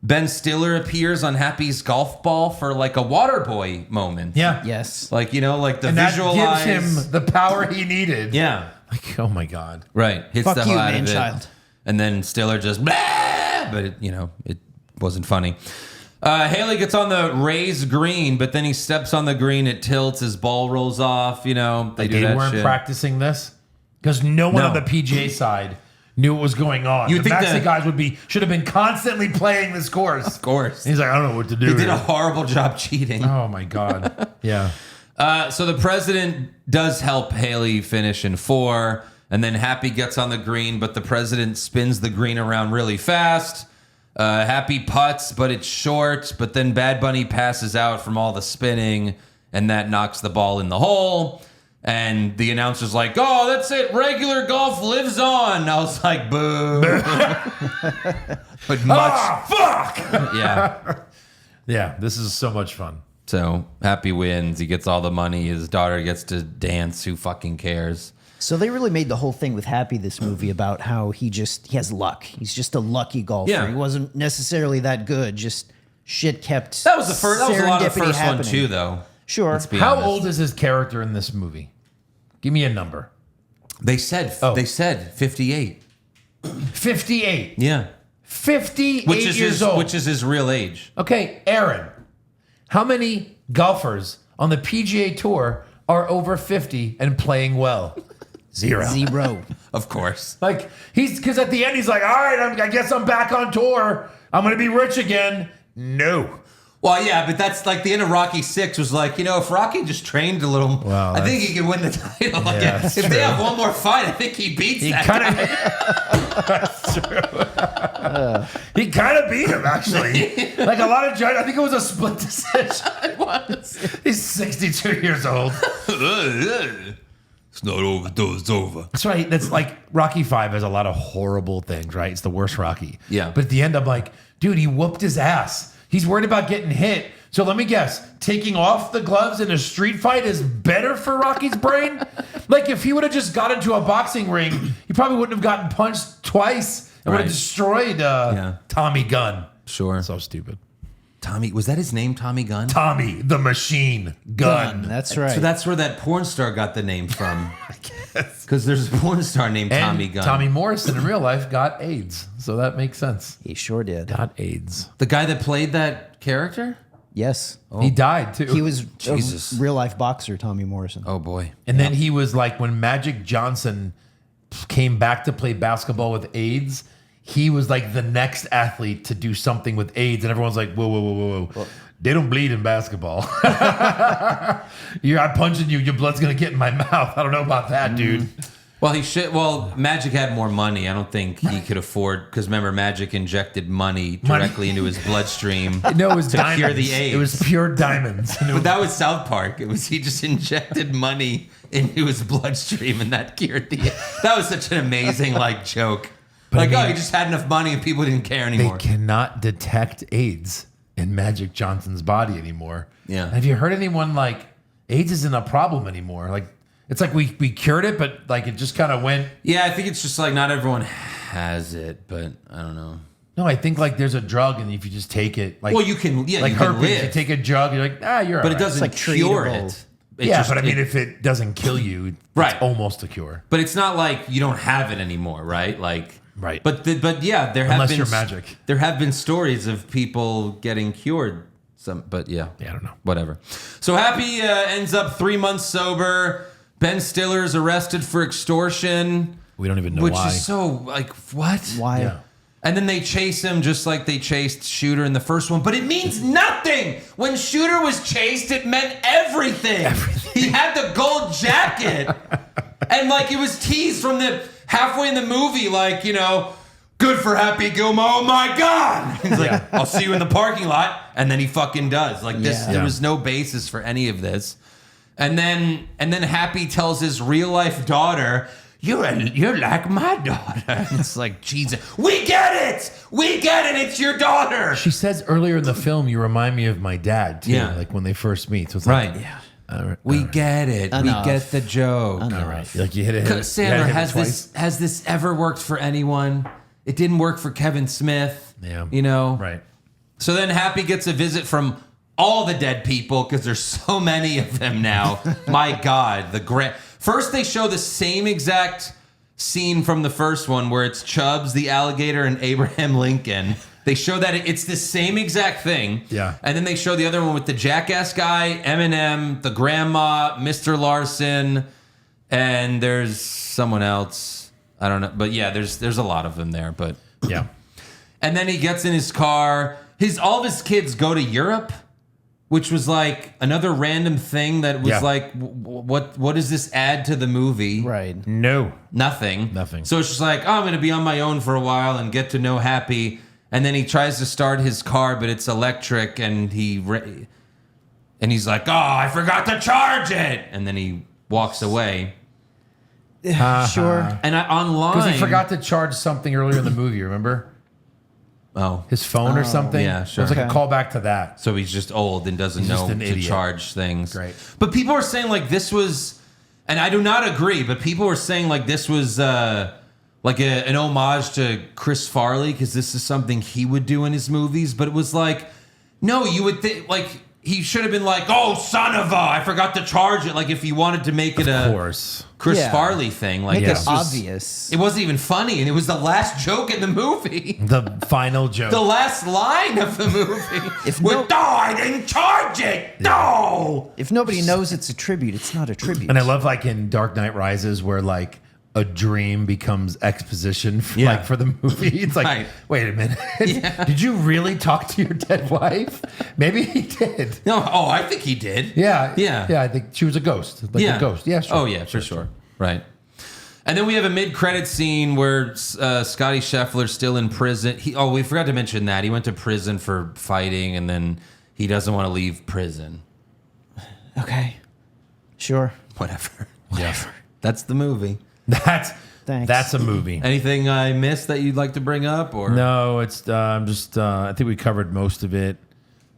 Ben Stiller appears on Happy's golf ball for like a water boy moment. Yeah. Yes. Like, like the And that visualize. gives him the power he needed. Yeah. Like, oh my God. Right. Hits Fuck the you, hell out man of it. child. And then Stiller just blah, but it wasn't funny. Haley gets on the raised green, but then he steps on the green, it tilts, his ball rolls off, they do They that weren't shit. practicing this because no one No. on the PGA side knew what was going on. You'd The think Maxi that- guys should have been constantly playing this course. Of course. He's like, I don't know what to do. He did here. a horrible job cheating. Oh my God. Yeah. So the president does help Haley finish in 4, and then Happy gets on the green, but the president spins the green around really fast. Happy putts, but it's short, but then Bad Bunny passes out from all the spinning, and that knocks the ball in the hole. And the announcer's like, oh, that's it. Regular golf lives on. I was like, boo. But much. Fuck. Yeah. Yeah. This is so much fun. So Happy wins. He gets all the money. His daughter gets to dance. Who fucking cares? So they really made the whole thing with Happy this movie about how he has luck. He's just a lucky golfer. Yeah. He wasn't necessarily that good. Just shit kept. That was the first. That was a lot of the serendipity first happening. one too, though. Sure. Let's be How honest. old is his character in this movie? Give me a number. They said. Oh. They said 58. 58. Yeah. 58 Which is years his, old. which is his real age. Okay, Aaron, how many golfers on the PGA Tour are over 50 and playing well? Zero. Zero. Of course. Like, because at the end, he's like, all right, I guess I'm back on tour. I'm going to be rich again. No. Well, yeah, but that's like the end of Rocky 6 was like, if Rocky just trained a little, Well, I think he could win the title. Like, that's if true. they have one more fight, I think he beats He that kind guy. of he kind of beat him, actually. Like a lot of judges, I think it was a split decision. It was. He's 62 years old. It's not over till it's over. That's right. That's like Rocky 5 has a lot of horrible things, right? It's the worst Rocky. Yeah. But at the end, I'm like, dude, he whooped his ass. He's worried about getting hit. So let me guess, taking off the gloves in a street fight is better for Rocky's brain? Like if he would have just got into a boxing ring, he probably wouldn't have gotten punched twice and would Right. have destroyed Tommy Gunn. Sure. So stupid. Tommy, was that his name, Tommy Gunn? Tommy the Machine Gunn. That's right. So that's where that porn star got the name from. Because there's a porn star named And Tommy Gunn. Tommy Morrison in real life got AIDS. So that makes sense. He sure did. Got AIDS. The guy that played that character? Yes. He died too. He was Jesus. a real life boxer, Tommy Morrison. Oh, boy. And then he was like, when Magic Johnson came back to play basketball with AIDS, he was like the next athlete to do something with AIDS. And everyone's like, whoa. They don't bleed in basketball. I'm punching you. Your blood's going to get in my mouth. I don't know about that, dude. Well, he should. Well, Magic had more money. I don't think he could afford, because remember, Magic injected money directly into his bloodstream. No, it was to diamonds. cure the AIDS. It was pure diamonds. And it But was- that was South Park. It was he just injected money into his bloodstream, and that cured the AIDS. That was such an amazing joke. I mean, he just had enough money and people didn't care they anymore. cannot detect AIDS in Magic Johnson's body anymore. Yeah. Have you heard anyone AIDS isn't a problem anymore? It's like we cured it, but it just kind of went. Yeah, I think it's just not everyone has it, but I don't know. No, I think there's a drug, and if you just take it, Well, you can, yeah, like you can herpes, live, you take a drug, you're like, you're but all it right. doesn't like cure treatable. it. It Yeah, just- but I mean, it- if it doesn't kill you, Right. it's almost a cure. But it's not like you don't have it anymore, right? Right. But yeah, there have Unless been you're Magic. There have been stories of people getting cured. But yeah, Yeah, I don't know. Whatever. So Happy ends up 3 months sober. Ben Stiller's arrested for extortion, We don't even know which why. is so what? Why? Yeah. And then they chase him just like they chased Shooter in the first one. But it means nothing. When Shooter was chased, it meant everything. He had the gold jacket. And it was teased from the halfway in the movie, good for Happy Gilmore. Oh my God. He's like, I'll see you in the parking lot. And then he fucking does. Yeah. There was no basis for any of this. And then Happy tells his real life daughter, You're like my daughter. And it's like, Jesus, we get it. It's your daughter. She says earlier in the film, you remind me of my dad, too, Yeah. when they first meet. So it's Right. like, We get it. Enough. We get the joke. all right. Like you hit it. Sandler, has this ever worked for anyone? It didn't work for Kevin Smith. Yeah. You know? Right. So then Happy gets a visit from all the dead people because there's so many of them now. My God, first they show the same exact scene from the first one where it's Chubbs, the alligator, and Abraham Lincoln. They show that it's the same exact thing. Yeah. And then they show the other one with the jackass guy, Eminem, the grandma, Mr. Larson, and there's someone else. I don't know. But yeah, there's a lot of them there. But Yeah. and then he gets in his car. All of his kids go to Europe, which was like another random thing that was Yeah. like, what does this add to the movie? Right. No. Nothing. Nothing. So it's just like, oh, I'm going to be on my own for a while and get to know Happy. And then he tries to start his car, but it's electric, and he's like, oh, I forgot to charge it. And then he walks away. Sure. And online, Because he forgot to charge something earlier in the movie, remember? Oh, His phone or something? yeah, sure. It was like a Okay. callback to that. so he's just old and doesn't He's just know an to idiot. charge things. Great. But people are saying like this was, and I do not agree, but people were saying like this was like an homage to Chris Farley because this is something he would do in his movies. But it was like, no, you would think like he should have been like, oh, son of a, I forgot to charge it. Like if you wanted to make it Of a course. Chris Yeah. Farley thing, like Make this it was obvious. It wasn't even funny, and it was the last joke in the movie. The final joke. The last line of the movie. If With, no- no, I didn't charge it. No. If nobody knows it's a tribute, it's not a tribute. And I love like in Dark Knight Rises where like a dream becomes exposition for, Yeah. like for the movie. It's like, Right. wait a minute. Yeah. Did you really talk to your dead wife? Maybe he did. No. Oh, I think he did. Yeah. Yeah. Yeah. I think she was a ghost. Like a ghost. Yeah. Sure. Oh, yeah, for sure. Right. And then we have a mid-credit scene where Scotty Scheffler's still in prison. We forgot to mention that. He went to prison for fighting, and then he doesn't want to leave prison. Okay. Sure. Whatever. Yeah. That's the movie. Thanks. Thanks. That's a movie. Anything I missed that you'd like to bring up? Or No, it's just I think we covered most of it.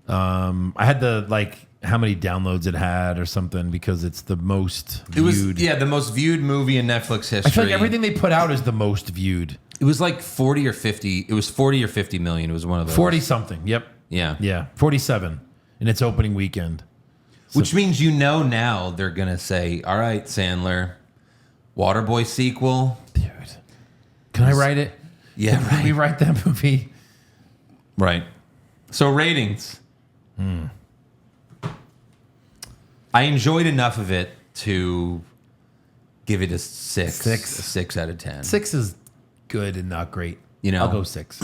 I had the like how many downloads it had or something because it's the most It was viewed. the most viewed movie in Netflix history. I feel like everything they put out is the most viewed. It was like 40 or 50. It was 40 or 50 million. It was one of those. 40 something. Yep. Yeah. Yeah. 47 in its opening weekend. Which means now they're gonna say, "All right, Sandler, Waterboy sequel." Dude. Can I write it? Yeah, Can we right. write that movie? Right. So ratings. I enjoyed enough of it to give it a 6. Six. A 6 out of 10. 6 is good and not great. You know? I'll go 6.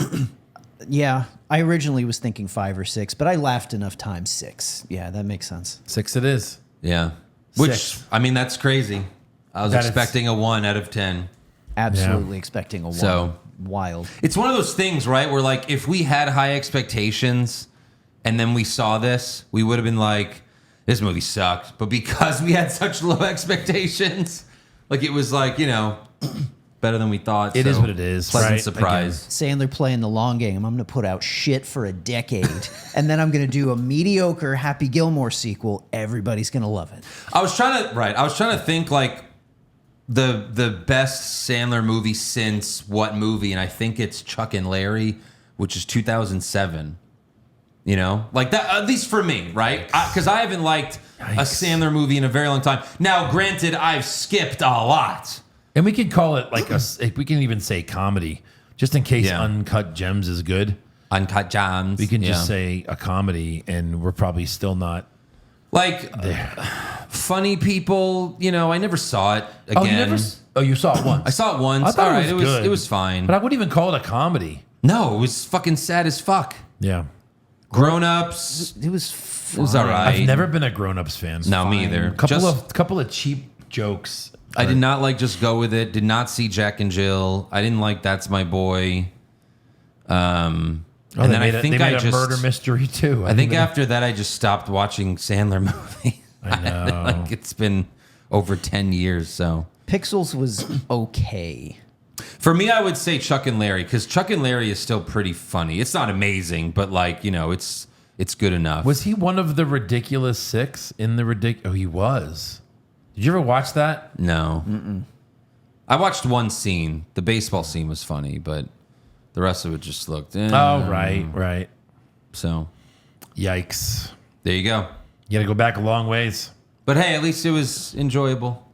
Yeah. I originally was thinking 5 or 6, but I laughed enough times 6. Yeah, that makes sense. 6 it is. Yeah. Which 6. I mean, that's crazy. I was That is- expecting a 1 out of 10. Absolutely expecting a 1. So- Wild. It's one of those things, right? Where like if we had high expectations and then we saw this, we would have been like, this movie sucked. But because we had such low expectations, like it was like, better than we thought. It so is what it is, Pleasant right? surprise. Sandler playing the long game. I'm going to put out shit for a decade, and then I'm going to do a mediocre Happy Gilmore sequel. Everybody's going to love it. I was trying to think like the best Sandler movie since what movie, and I think it's Chuck and Larry, which is 2007. Like that, at least for me, right? Because I haven't liked a Sandler movie in a very long time. Now, granted, I've skipped a lot. And we could call it like we can even say comedy, just in case Yeah. Uncut Gems is good. Uncut Gems. We can just say a comedy, and we're probably still not like there. Funny People. I never saw it again. You saw it once. I saw it once. I thought All right, it was good. It was fine. But I wouldn't even call it a comedy. No, it was fucking sad as fuck. Yeah. Grown Ups. It was It was all right. I've never been a Grown Ups fan. No, me either. Couple of cheap jokes. I did not like Just Go With It. Did not see Jack and Jill. I didn't like That's My Boy. And then I think they made I a just murder mystery too. I think after that I just stopped watching Sandler movies. I know. Like it's been over 10 years. So Pixels was okay. for me, I would say Chuck and Larry because Chuck and Larry is still pretty funny. It's not amazing, but like it's good enough. Was he one of the ridiculous 6 in the ridiculous? Oh, he was. Did you ever watch that? No. I watched one scene. The baseball scene was funny, but the rest of it just looked. Oh, right. So Yikes. there you go. You got to go back a long ways. But hey, at least it was enjoyable.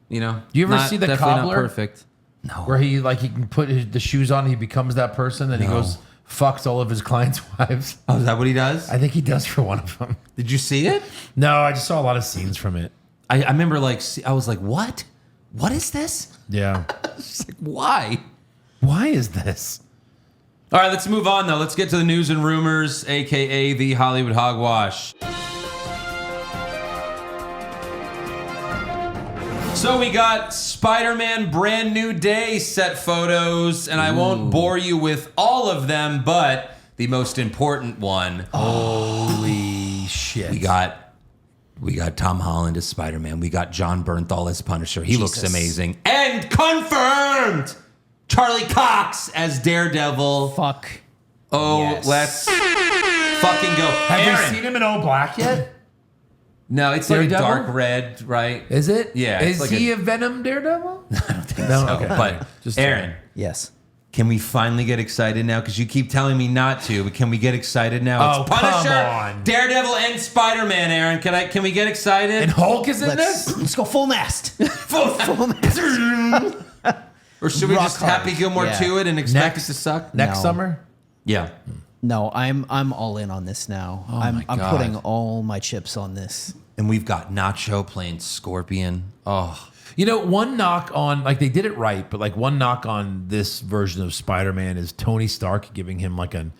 You know, Do you ever see The definitely Cobbler? Not perfect. No. Where he can put the shoes on, he becomes that person, and he goes fucks all of his clients' wives. Oh, is that what he does? I think he does for one of them. Did you see it? No, I just saw a lot of scenes from it. I remember I was like, what? What is this? Yeah. It's like, why? Why is this? All right, let's move on though. Let's get to the news and rumors, aka the Hollywood Hogwash. So we got Spider-Man Brand New Day set photos, and I won't bore you with all of them, but the most important one. Holy shit. We got Tom Holland as Spider-Man. We got John Bernthal as Punisher. He looks amazing. And confirmed Charlie Cox as Daredevil. Fuck. Oh, Yes. let's fucking go. Have Aaron. you seen him in all black yet? No, it's like a Daredevil? dark red, right? Is it? Yeah, Is it's like he a Venom Daredevil? I don't think No, so. okay. But Just Aaron, Yes. can we finally get excited now? Because you keep telling me not to, but can we get excited now? Oh, It's Punisher, come on. Daredevil, and Spider-Man, Aaron. Can we get excited? And Hulk is in this? Let's go full mast. full mast. Or should we Rock just hard. Happy Gilmore Yeah. 2 it and expect Next- it to suck? Next No. summer? Yeah. No, I'm all in on this now. I'm my God. putting all my chips on this. And we've got Nacho playing Scorpion. Oh, You know, one knock on, they did it right, but one knock on this version of Spider-Man is Tony Stark giving him like an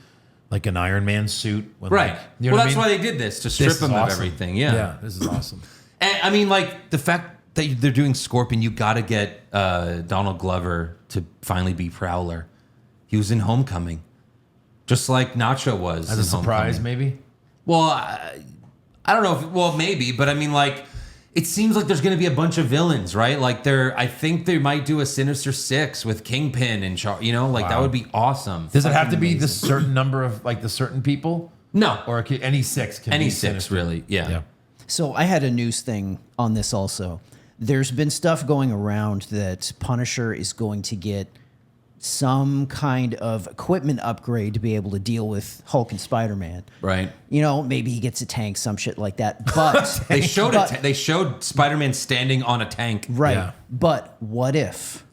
Iron Man suit. When, right. you know Well, what I that's mean? why they did this, to This strip is him of awesome. everything. Yeah. Yeah, this is awesome. And, I mean, the fact that they're doing Scorpion, you got to get Donald Glover to finally be Prowler. He was in Homecoming, just like Nacho was. As a in surprise, Homecoming. maybe? Well, I don't know. Maybe, but I mean, it seems like there's going to be a bunch of villains, right? I think they might do a Sinister Six with Kingpin and that would be awesome. Does it have to be the certain number of, the certain people? No, Or any six can any be six Sinister? really. Yeah. So I had a news thing on this also. There's been stuff going around that Punisher is going to get some kind of equipment upgrade to be able to deal with Hulk and Spider-Man. Right. Maybe he gets a tank, some shit like that. But They showed but- They showed Spider-Man standing on a tank. Right. Yeah. But what if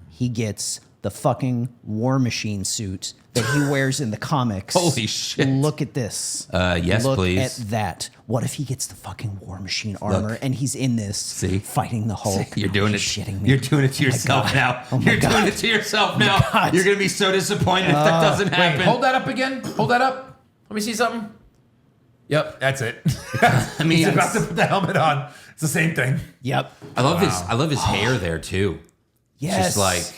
he gets the fucking War Machine suit that he wears in the comics? Holy shit. Look at this. Yes, Look please. at that. What if he gets the fucking War Machine armor and he's in this fighting the Hulk? You're doing Are it. you shitting me? You're doing it to yourself God. now. Oh my You're doing God. it to yourself now. God. You're gonna be so disappointed if that doesn't happen. Wait, hold that up again. Hold that up. Let me see something. Yep, that's it. I mean, He's about to put the helmet on. It's the same thing. Yep. I love his hair there too. Yes. Just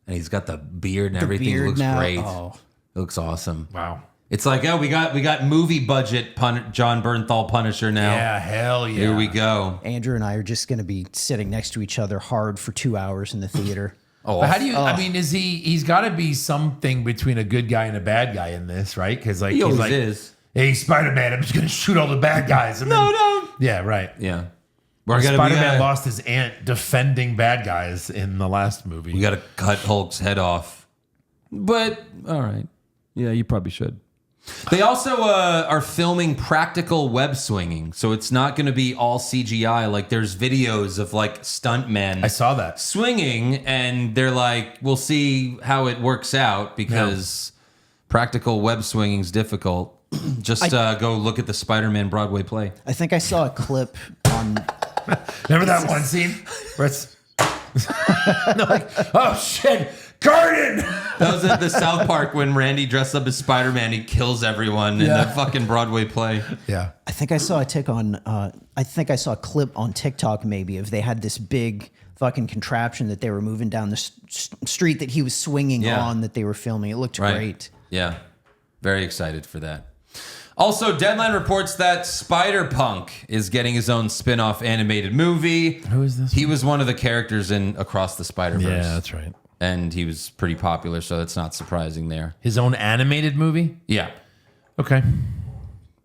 and he's got the beard and The everything. beard Looks now. great. Oh. It looks awesome. Wow. It's we got movie budget John Bernthal Punisher now. Yeah, hell yeah. Here we go. Andrew and I are just going to be sitting next to each other hard for 2 hours in the theater. Oh, But how do you? I mean, he's got to be something between a good guy and a bad guy in this, right? Because he he's always like, is. "Hey, Spider-Man, I'm just gonna shoot all the bad guys." And then, No. Yeah, right. Yeah. We're gonna Spider-Man lost his aunt defending bad guys in the last movie. We got to cut Hulk's head off. But all right. Yeah, you probably should. They also are filming practical web swinging, so it's not going to be all CGI. There's videos of stuntmen I saw that. swinging, and they're we'll see how it works out because practical web swinging's difficult. Just go look at the Spider-Man Broadway play. I think I saw a clip on. Remember that one scene where it's oh shit, Garden. That was at the South Park when Randy dressed up as Spider-Man. He kills everyone in the fucking Broadway play. Yeah. I think I saw I saw a clip on TikTok maybe of they had this big fucking contraption that they were moving down the street that he was swinging Yeah. on that they were filming. It looked Right. great. Yeah. Very excited for that. Also, Deadline reports that Spider-Punk is getting his own spin-off animated movie. Who is this? He was one of the characters in Across the Spider-Verse. Yeah, that's right. And he was pretty popular, so that's not surprising there. His own animated movie. Yeah. Okay.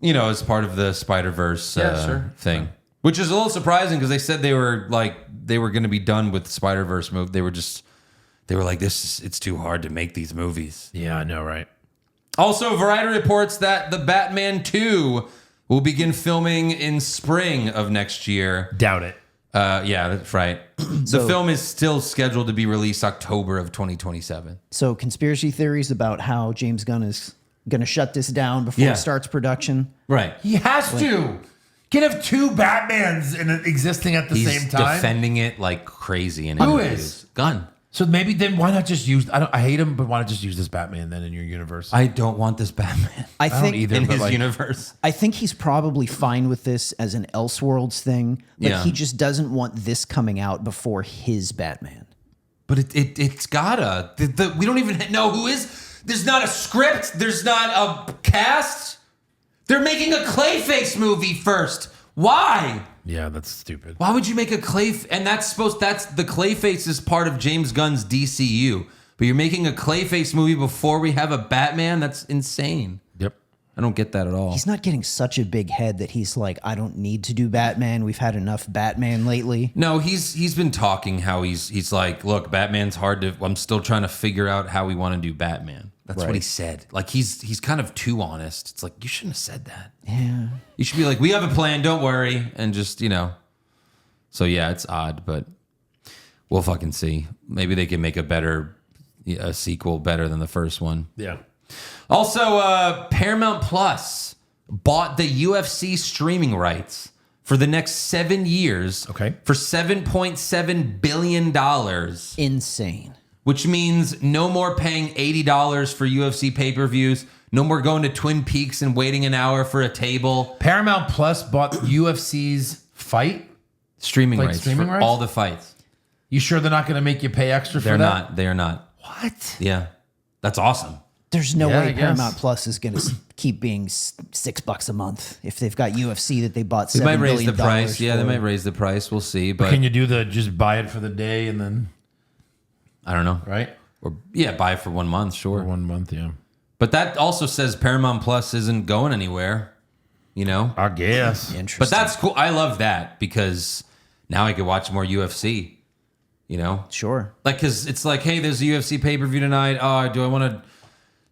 As part of the Spider-Verse sure. thing. Which is a little surprising because they said they were going to be done with the Spider-Verse movie. They were like, it's too hard to make these movies. Yeah, I know, right? Also, Variety reports that the Batman 2 will begin filming in spring of next year. Doubt it. Yeah, that's right. The film is still scheduled to be released October of 2027. So conspiracy theories about how James Gunn is going to shut this down before it starts production. Right. He has to. Can have two Batmans existing at the He's same time. defending it like crazy. In Who interviews. is? Gunn. So maybe then why not just use? I hate him, but why not just use this Batman then in your universe? I don't want this Batman I don't think either. in but his like- universe. I think he's probably fine with this as an Elseworlds thing. Like Yeah. he just doesn't want this coming out before his Batman. But it's gotta. We don't even know who is. There's not a script. There's not a cast. They're making a Clayface movie first. Why? Yeah, that's stupid. Why would you make a and that's the Clayface is part of James Gunn's DCU. But you're making a Clayface movie before we have a Batman? That's insane. Yep. I don't get that at all. He's not getting such a big head that he's like, I don't need to do Batman. We've had enough Batman lately. No, he's been talking how he's like, look, Batman's hard to. I'm still trying to figure out how we want to do Batman. That's what he said. Like he's kind of too honest. It's like you shouldn't have said that. Yeah. You should be like, we have a plan. Don't worry, and just So yeah, it's odd, but we'll fucking see. Maybe they can make a sequel better than the first one. Yeah. Also, Paramount Plus bought the UFC streaming rights for the next 7 years. Okay. For $7.7 billion. Insane. Which means no more paying $80 for UFC pay-per-views. No more going to Twin Peaks and waiting an hour for a table. Paramount Plus bought UFC's fight. Streaming Like rights streaming for rights? all the fights. You sure they're not going to make you pay extra for They're that? not. They are not. What? Yeah. That's awesome. There's no Yeah, I way guess. Paramount Plus is going to keep being $6 a month if they've got UFC that they bought They $7 might billion raise the price. Yeah, they for. might raise the price. We'll see. But Can you do the just buy it for the day and then, I don't know. right? Or buy it for 1 month, sure. For 1 month, yeah. But that also says Paramount Plus isn't going anywhere, I guess. Interesting. But that's cool. I love that because now I could watch more UFC, Sure. Like, because it's like, hey, there's a UFC pay-per-view tonight. Oh, do I want to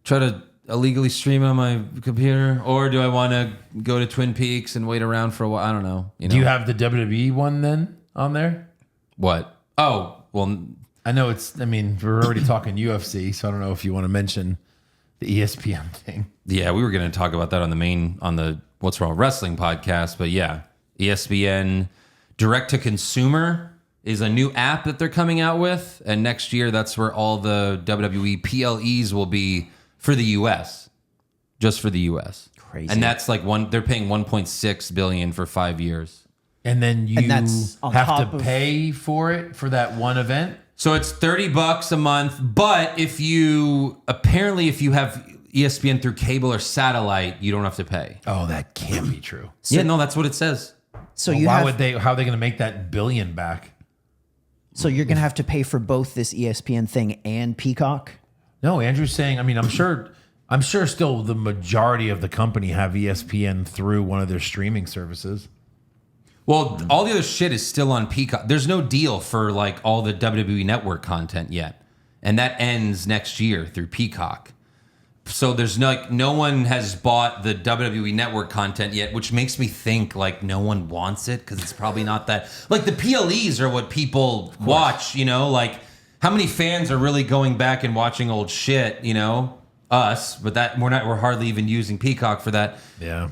try to illegally stream it on my computer? Or do I want to go to Twin Peaks and wait around for a while? I don't know. Do you have the WWE one then on there? What? Oh, well, I know we're already talking UFC, so I don't know if you want to mention the ESPN thing. yeah, we were going to talk about that on the What's Wrong with Wrestling podcast. But yeah, ESPN Direct to Consumer is a new app that they're coming out with. And next year, that's where all the WWE PLEs will be for the U.S., just for the U.S. Crazy. And that's like they're paying $1.6 billion for 5 years. And then you that's on have top to of- pay for it for that one event? So it's $30 a month. But if you have ESPN through cable or satellite, you don't have to pay. Oh, that can't be true. Yeah, no, that's what it says. So How are they going to make that billion back? So you're going to have to pay for both this ESPN thing and Peacock? No, Andrew's saying, I'm sure still the majority of the company have ESPN through one of their streaming services. Well, all the other shit is still on Peacock. There's no deal for like all the WWE Network content yet. And that ends next year through Peacock. So there's no one has bought the WWE Network content yet, which makes me think like no one wants it because it's probably not that. Like the PLEs are what people watch, like how many fans are really going back and watching old shit, us, but that we're hardly even using Peacock for that. Yeah.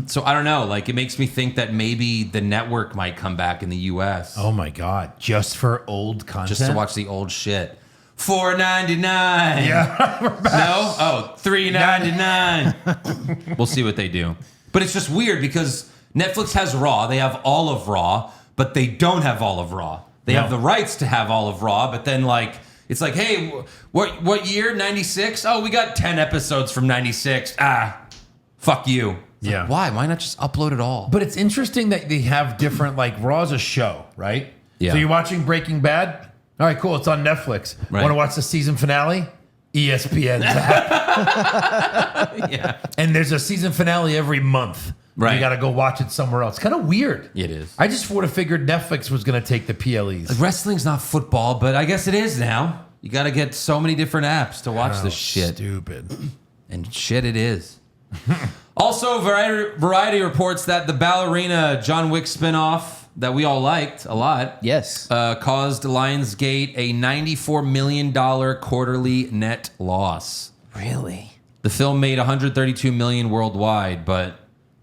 So I don't know. Like it makes me think that maybe the network might come back in the US Oh my God. Just for old content? just to watch the old shit. $4.99. Yeah. No? Oh, $3.99. We'll see what they do. But it's just weird because Netflix has Raw. They have all of Raw, but they don't have all of Raw. They have the rights to have all of Raw, but then like it's like, hey, what year? 96? Oh, we got 10 episodes from 96. Fuck you. It's like, Yeah. why? Why not just upload it all? But it's interesting that they have different, like Raw's a show, right? Yeah. So you're watching Breaking Bad? All right, cool. It's on Netflix. Right. Want to watch the season finale? ESPN's app. Yeah. And there's a season finale every month. Right. You got to go watch it somewhere else. Kind of weird. It is. I just would have figured Netflix was going to take the PLEs. Wrestling's not football, but I guess it is now. You got to get so many different apps to watch this shit. Stupid. And shit it is. Also, Variety reports that the ballerina John Wick spinoff that we all liked a lot Yes. caused Lionsgate a $94 million quarterly net loss. Really? The film made $132 million worldwide, but,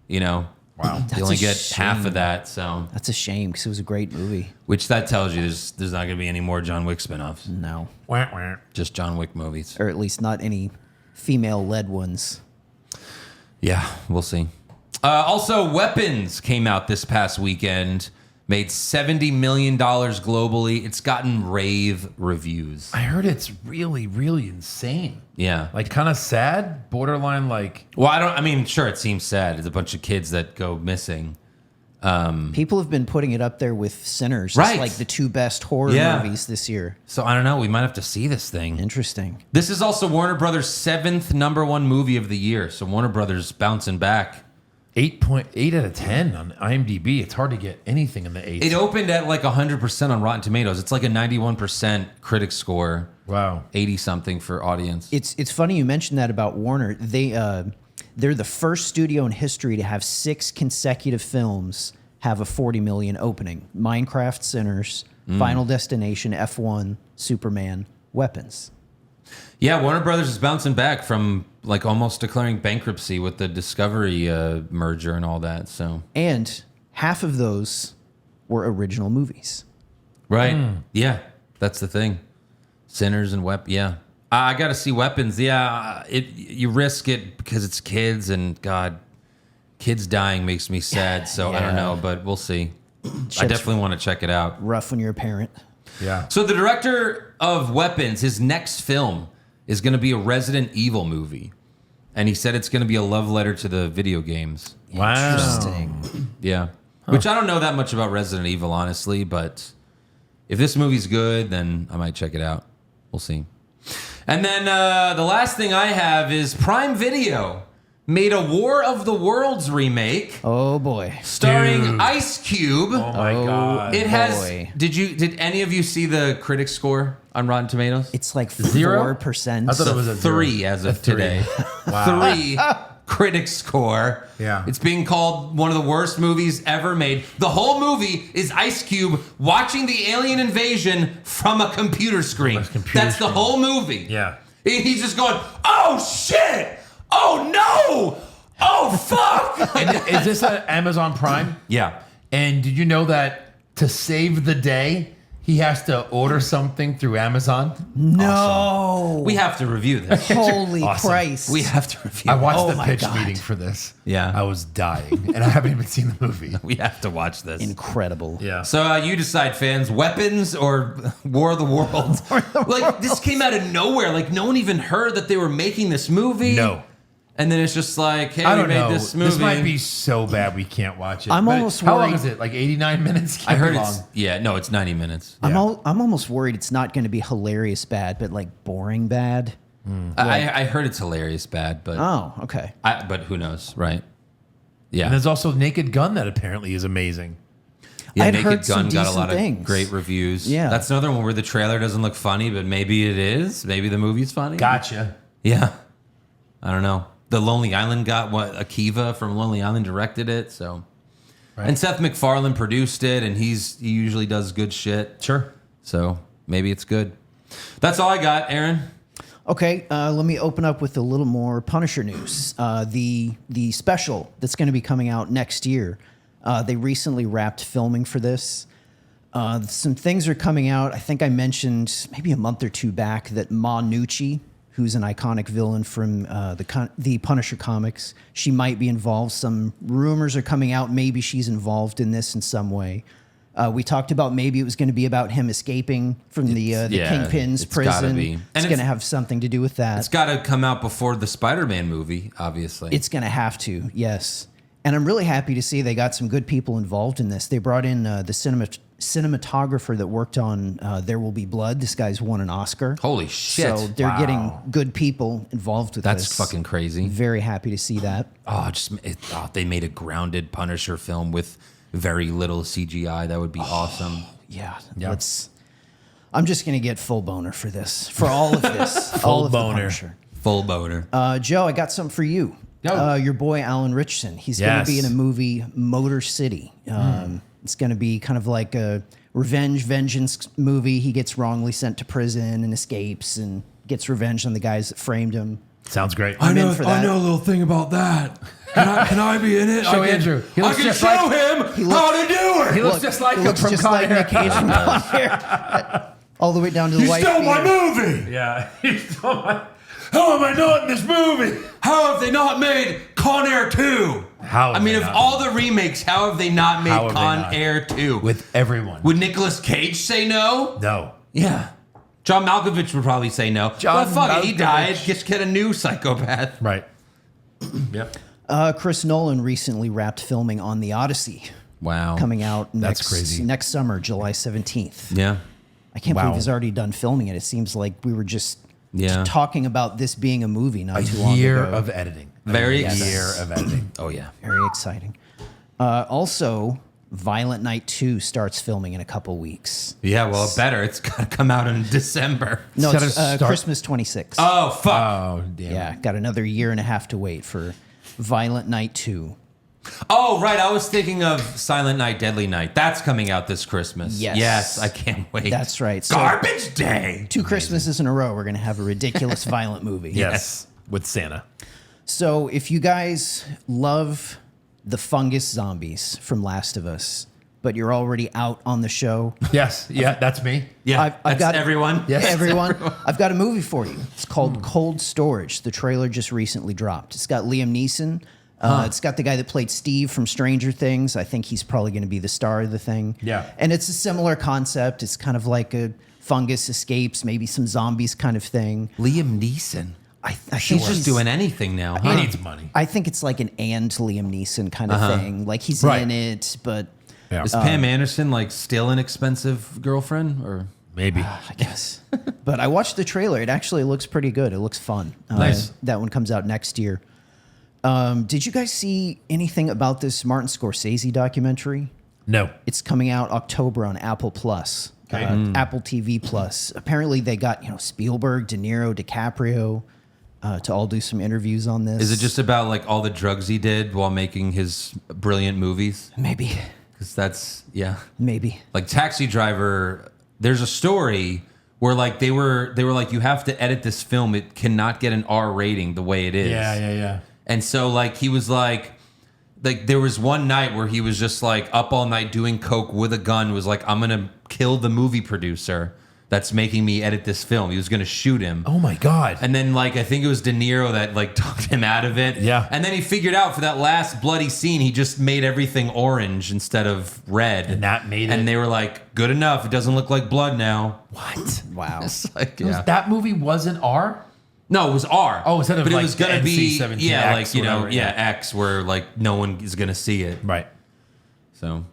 you know, Wow. they only get half of that, so... That's a shame because it was a great movie. Which that tells you there's not going to be any more John Wick spinoffs. No. Wah, wah. Just John Wick movies. Or at least not any female-led ones. Yeah, we'll see. Also, Weapons came out this past weekend. Made $70 million globally. It's gotten rave reviews. I heard it's really, really insane. Yeah. Like kind of sad, borderline like. Well, I mean, sure, it seems sad. It's a bunch of kids that go missing. People have been putting it up there with Sinners. Right. As like the two best horror movies this year. So I don't know. We might have to see this thing. Interesting. This is also Warner Brothers' 7th #1 movie of the year. So Warner Brothers bouncing back. 8.8 out of 10 on IMDb. It's hard to get anything in the 8s. It opened at like 100% on Rotten Tomatoes. It's like a 91% critic score. Wow. 80-something for audience. It's funny you mentioned that about Warner. They're the first studio in history to have 6 consecutive films have a 40 million opening. Minecraft, Sinners, Final Destination, F1, Superman, Weapons. Yeah, Warner Brothers is bouncing back from like almost declaring bankruptcy with the Discovery merger and all that. So And half of those were original movies. right, yeah, that's the thing. Sinners and yeah. I got to see Weapons. Yeah, you risk it because it's kids and God, kids dying makes me sad. So I don't know, but we'll see. I definitely want to check it out. Rough when you're a parent. Yeah. So the director of Weapons, his next film is going to be a Resident Evil movie. And he said it's going to be a love letter to the video games. Wow. Interesting. Yeah. Which I don't know that much about Resident Evil, honestly, but if this movie's good, then I might check it out. We'll see. And then the last thing I have is Prime Video made a War of the Worlds remake Oh boy. starring Dude. Ice Cube. Oh my God. It has. boy. Did any of you see the critic score on Rotten Tomatoes? It's like 0? 4%. I thought it was a 3 as of today. Wow. 3 critic score. Yeah. It's being called one of the worst movies ever made. The whole movie is Ice Cube watching the alien invasion from a computer screen. That's the whole movie. Yeah. He's just going, oh shit! Oh no! Oh fuck! And is this on Amazon Prime? Yeah. And did you know that to save the day, he has to order something through Amazon? No. We have to review this. Holy Awesome. Christ. We have to review I it. watched Oh the my pitch God. meeting for this. Yeah. I was dying, and I haven't even seen the movie. We have to watch this. Incredible. Yeah. So you decide, fans, Weapons or War of the Worlds? Like, this came out of nowhere. Like, no one even heard that they were making this movie. No. And then it's just like, hey, I we don't made know. this movie. This might be so bad we can't watch it. I'm But almost How long worried- is it? Like 89 minutes? I Can't heard be it's, long. yeah, no, it's 90 minutes. I'm Yeah. almost worried it's not going to be hilarious bad, but like boring bad. I heard it's hilarious bad, but Oh, okay. but who knows, right? And Yeah. there's also Naked Gun that apparently is amazing. Yeah, I'd Naked heard some Gun got a decent lot of things. great reviews. Yeah. That's another one where the trailer doesn't look funny, but maybe it is. Maybe the movie's funny. Gotcha. Yeah. I don't know. The Lonely Island got Akiva from Lonely Island directed it, so. Right. And Seth MacFarlane produced it, and he usually does good shit. Sure. So maybe it's good. That's all I got, Aaron. Okay, let me open up with a little more Punisher news. The special that's going to be coming out next year, they recently wrapped filming for this. Some things are coming out. I think I mentioned maybe a month or two back that Ma Nucci, who's an iconic villain from the Punisher comics, she might be involved. Some rumors are coming out. Maybe she's involved in this in some way. We talked about maybe it was going to be about him escaping from the yeah, Kingpin's it's gotta prison. be. And It's going to it's- have something to do with that. It's got to come out before the Spider-Man movie, obviously. It's going to have to, yes. And I'm really happy to see they got some good people involved in this. They brought in the cinematographer that worked on There Will Be Blood. This guy's won an Oscar. Holy shit. So they're getting good people involved with That's this. fucking crazy. Very happy to see that. They made a grounded Punisher film with very little CGI. That would be awesome. Yeah, Yeah. let's. I'm just going to get full boner for this, for all of this. Full all of boner. The Punisher. Full boner. Joe, I got something for you. Go. Your boy Alan Richardson. He's going to be in Yes. a movie, Motor City. It's going to be kind of like a vengeance movie. He gets wrongly sent to prison and escapes and gets revenge on the guys that framed him. Sounds great. I'm in for that. a little thing about that. Can I be in it? Show Andrew. He looks just him like- how to do it. He looks just like He him looks from just Con like Air. Nick Cage from Con Air. All the way down to the white beater. movie. Yeah. How am I not in this movie? How have they not made Con Air 2? How have I mean, they of not? all the remakes, how have they not made How have they Con not? Air 2? With everyone. Would Nicolas Cage say no? No. Yeah. John Malkovich would probably say no. John but fuck it, he Malkovich. died. Just get a new psychopath. Right. Yep. Chris Nolan recently wrapped filming on The Odyssey, Wow. coming out That's crazy. next summer, July 17th. Yeah. I can't Wow. believe he's already done filming it. It seems like we were just Yeah. talking about this being a movie not A too long year ago. of editing. Very a exciting. year of editing. Oh, yeah. Very exciting. Also, Violent Night 2 starts filming in a couple weeks. Yeah, well, better. It's got to come out in December. No, gotta it's start- Christmas 26. Oh, fuck. Oh, damn. Yeah, got another year and a half to wait for Violent Night 2. Oh, right. I was thinking of Silent Night, Deadly Night. That's coming out this Christmas. Yes. Yes, I can't wait. That's right. So Garbage Day. 2 Christmases in a row, we're going to have a ridiculous violent movie. Yes. With Santa. So if you guys love the fungus zombies from Last of Us, but you're already out on the show, Yes. Yeah, that's me. Yeah, I've that's got- everyone. Yes. everyone, I've got a movie for you. It's called Cold Storage. The trailer just recently dropped. It's got Liam Neeson. It's got the guy that played Steve from Stranger Things. I think he's probably going to be the star of the thing. Yeah. And it's a similar concept. It's kind of like a fungus escapes, maybe some zombies kind of thing. Liam Neeson. I think He's just doing anything now. He Huh? needs money. I think it's like an and Liam Neeson kind of thing. Like he's Right. in it, but Yeah. Is Pam Anderson like still an expensive girlfriend or? Maybe. I guess. But I watched the trailer. It actually looks pretty good. It looks fun. Nice. That one comes out next year. Did you guys see anything about this Martin Scorsese documentary? No. It's coming out October on Apple Plus, Okay. Apple TV Plus. Apparently, they got Spielberg, De Niro, DiCaprio to all do some interviews on this. Is it just about like all the drugs he did while making his brilliant movies? maybe, Because that's maybe? like Taxi Driver. There's a story where like they were like you have to edit this film. It cannot get an R rating the way it is. Yeah. And so like he was like there was one night where he was just like up all night doing coke with a gun. Was like, I'm gonna kill the movie producer that's making me edit this film. He was gonna shoot him. Oh my God. And then like I think it was De Niro that like talked him out of it. Yeah. And then he figured out for that last bloody scene, he just made everything orange instead of red. And that made And it- they were like, good enough. It doesn't look like blood now. What? Wow. It's like, yeah. That movie wasn't R? No, it was R. Oh, instead of, but like, it was gonna be NC-17 yeah, X, like you know, whatever, yeah, yeah. X, where like no one is gonna see it. Right. So,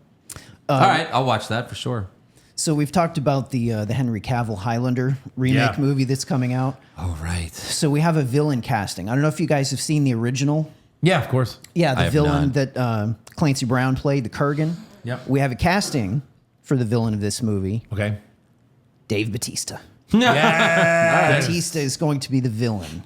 all right, I'll watch that for sure. So we've talked about the Henry Cavill Highlander remake Yeah. movie that's coming out. Oh right. So we have a villain casting. I don't know if you guys have seen the original. Yeah, of course. Yeah, I the have villain not. that Clancy Brown played, the Kurgan. Yep. We have a casting for the villain of this movie, Okay. Dave Bautista. Yeah. Bautista is going to be the villain.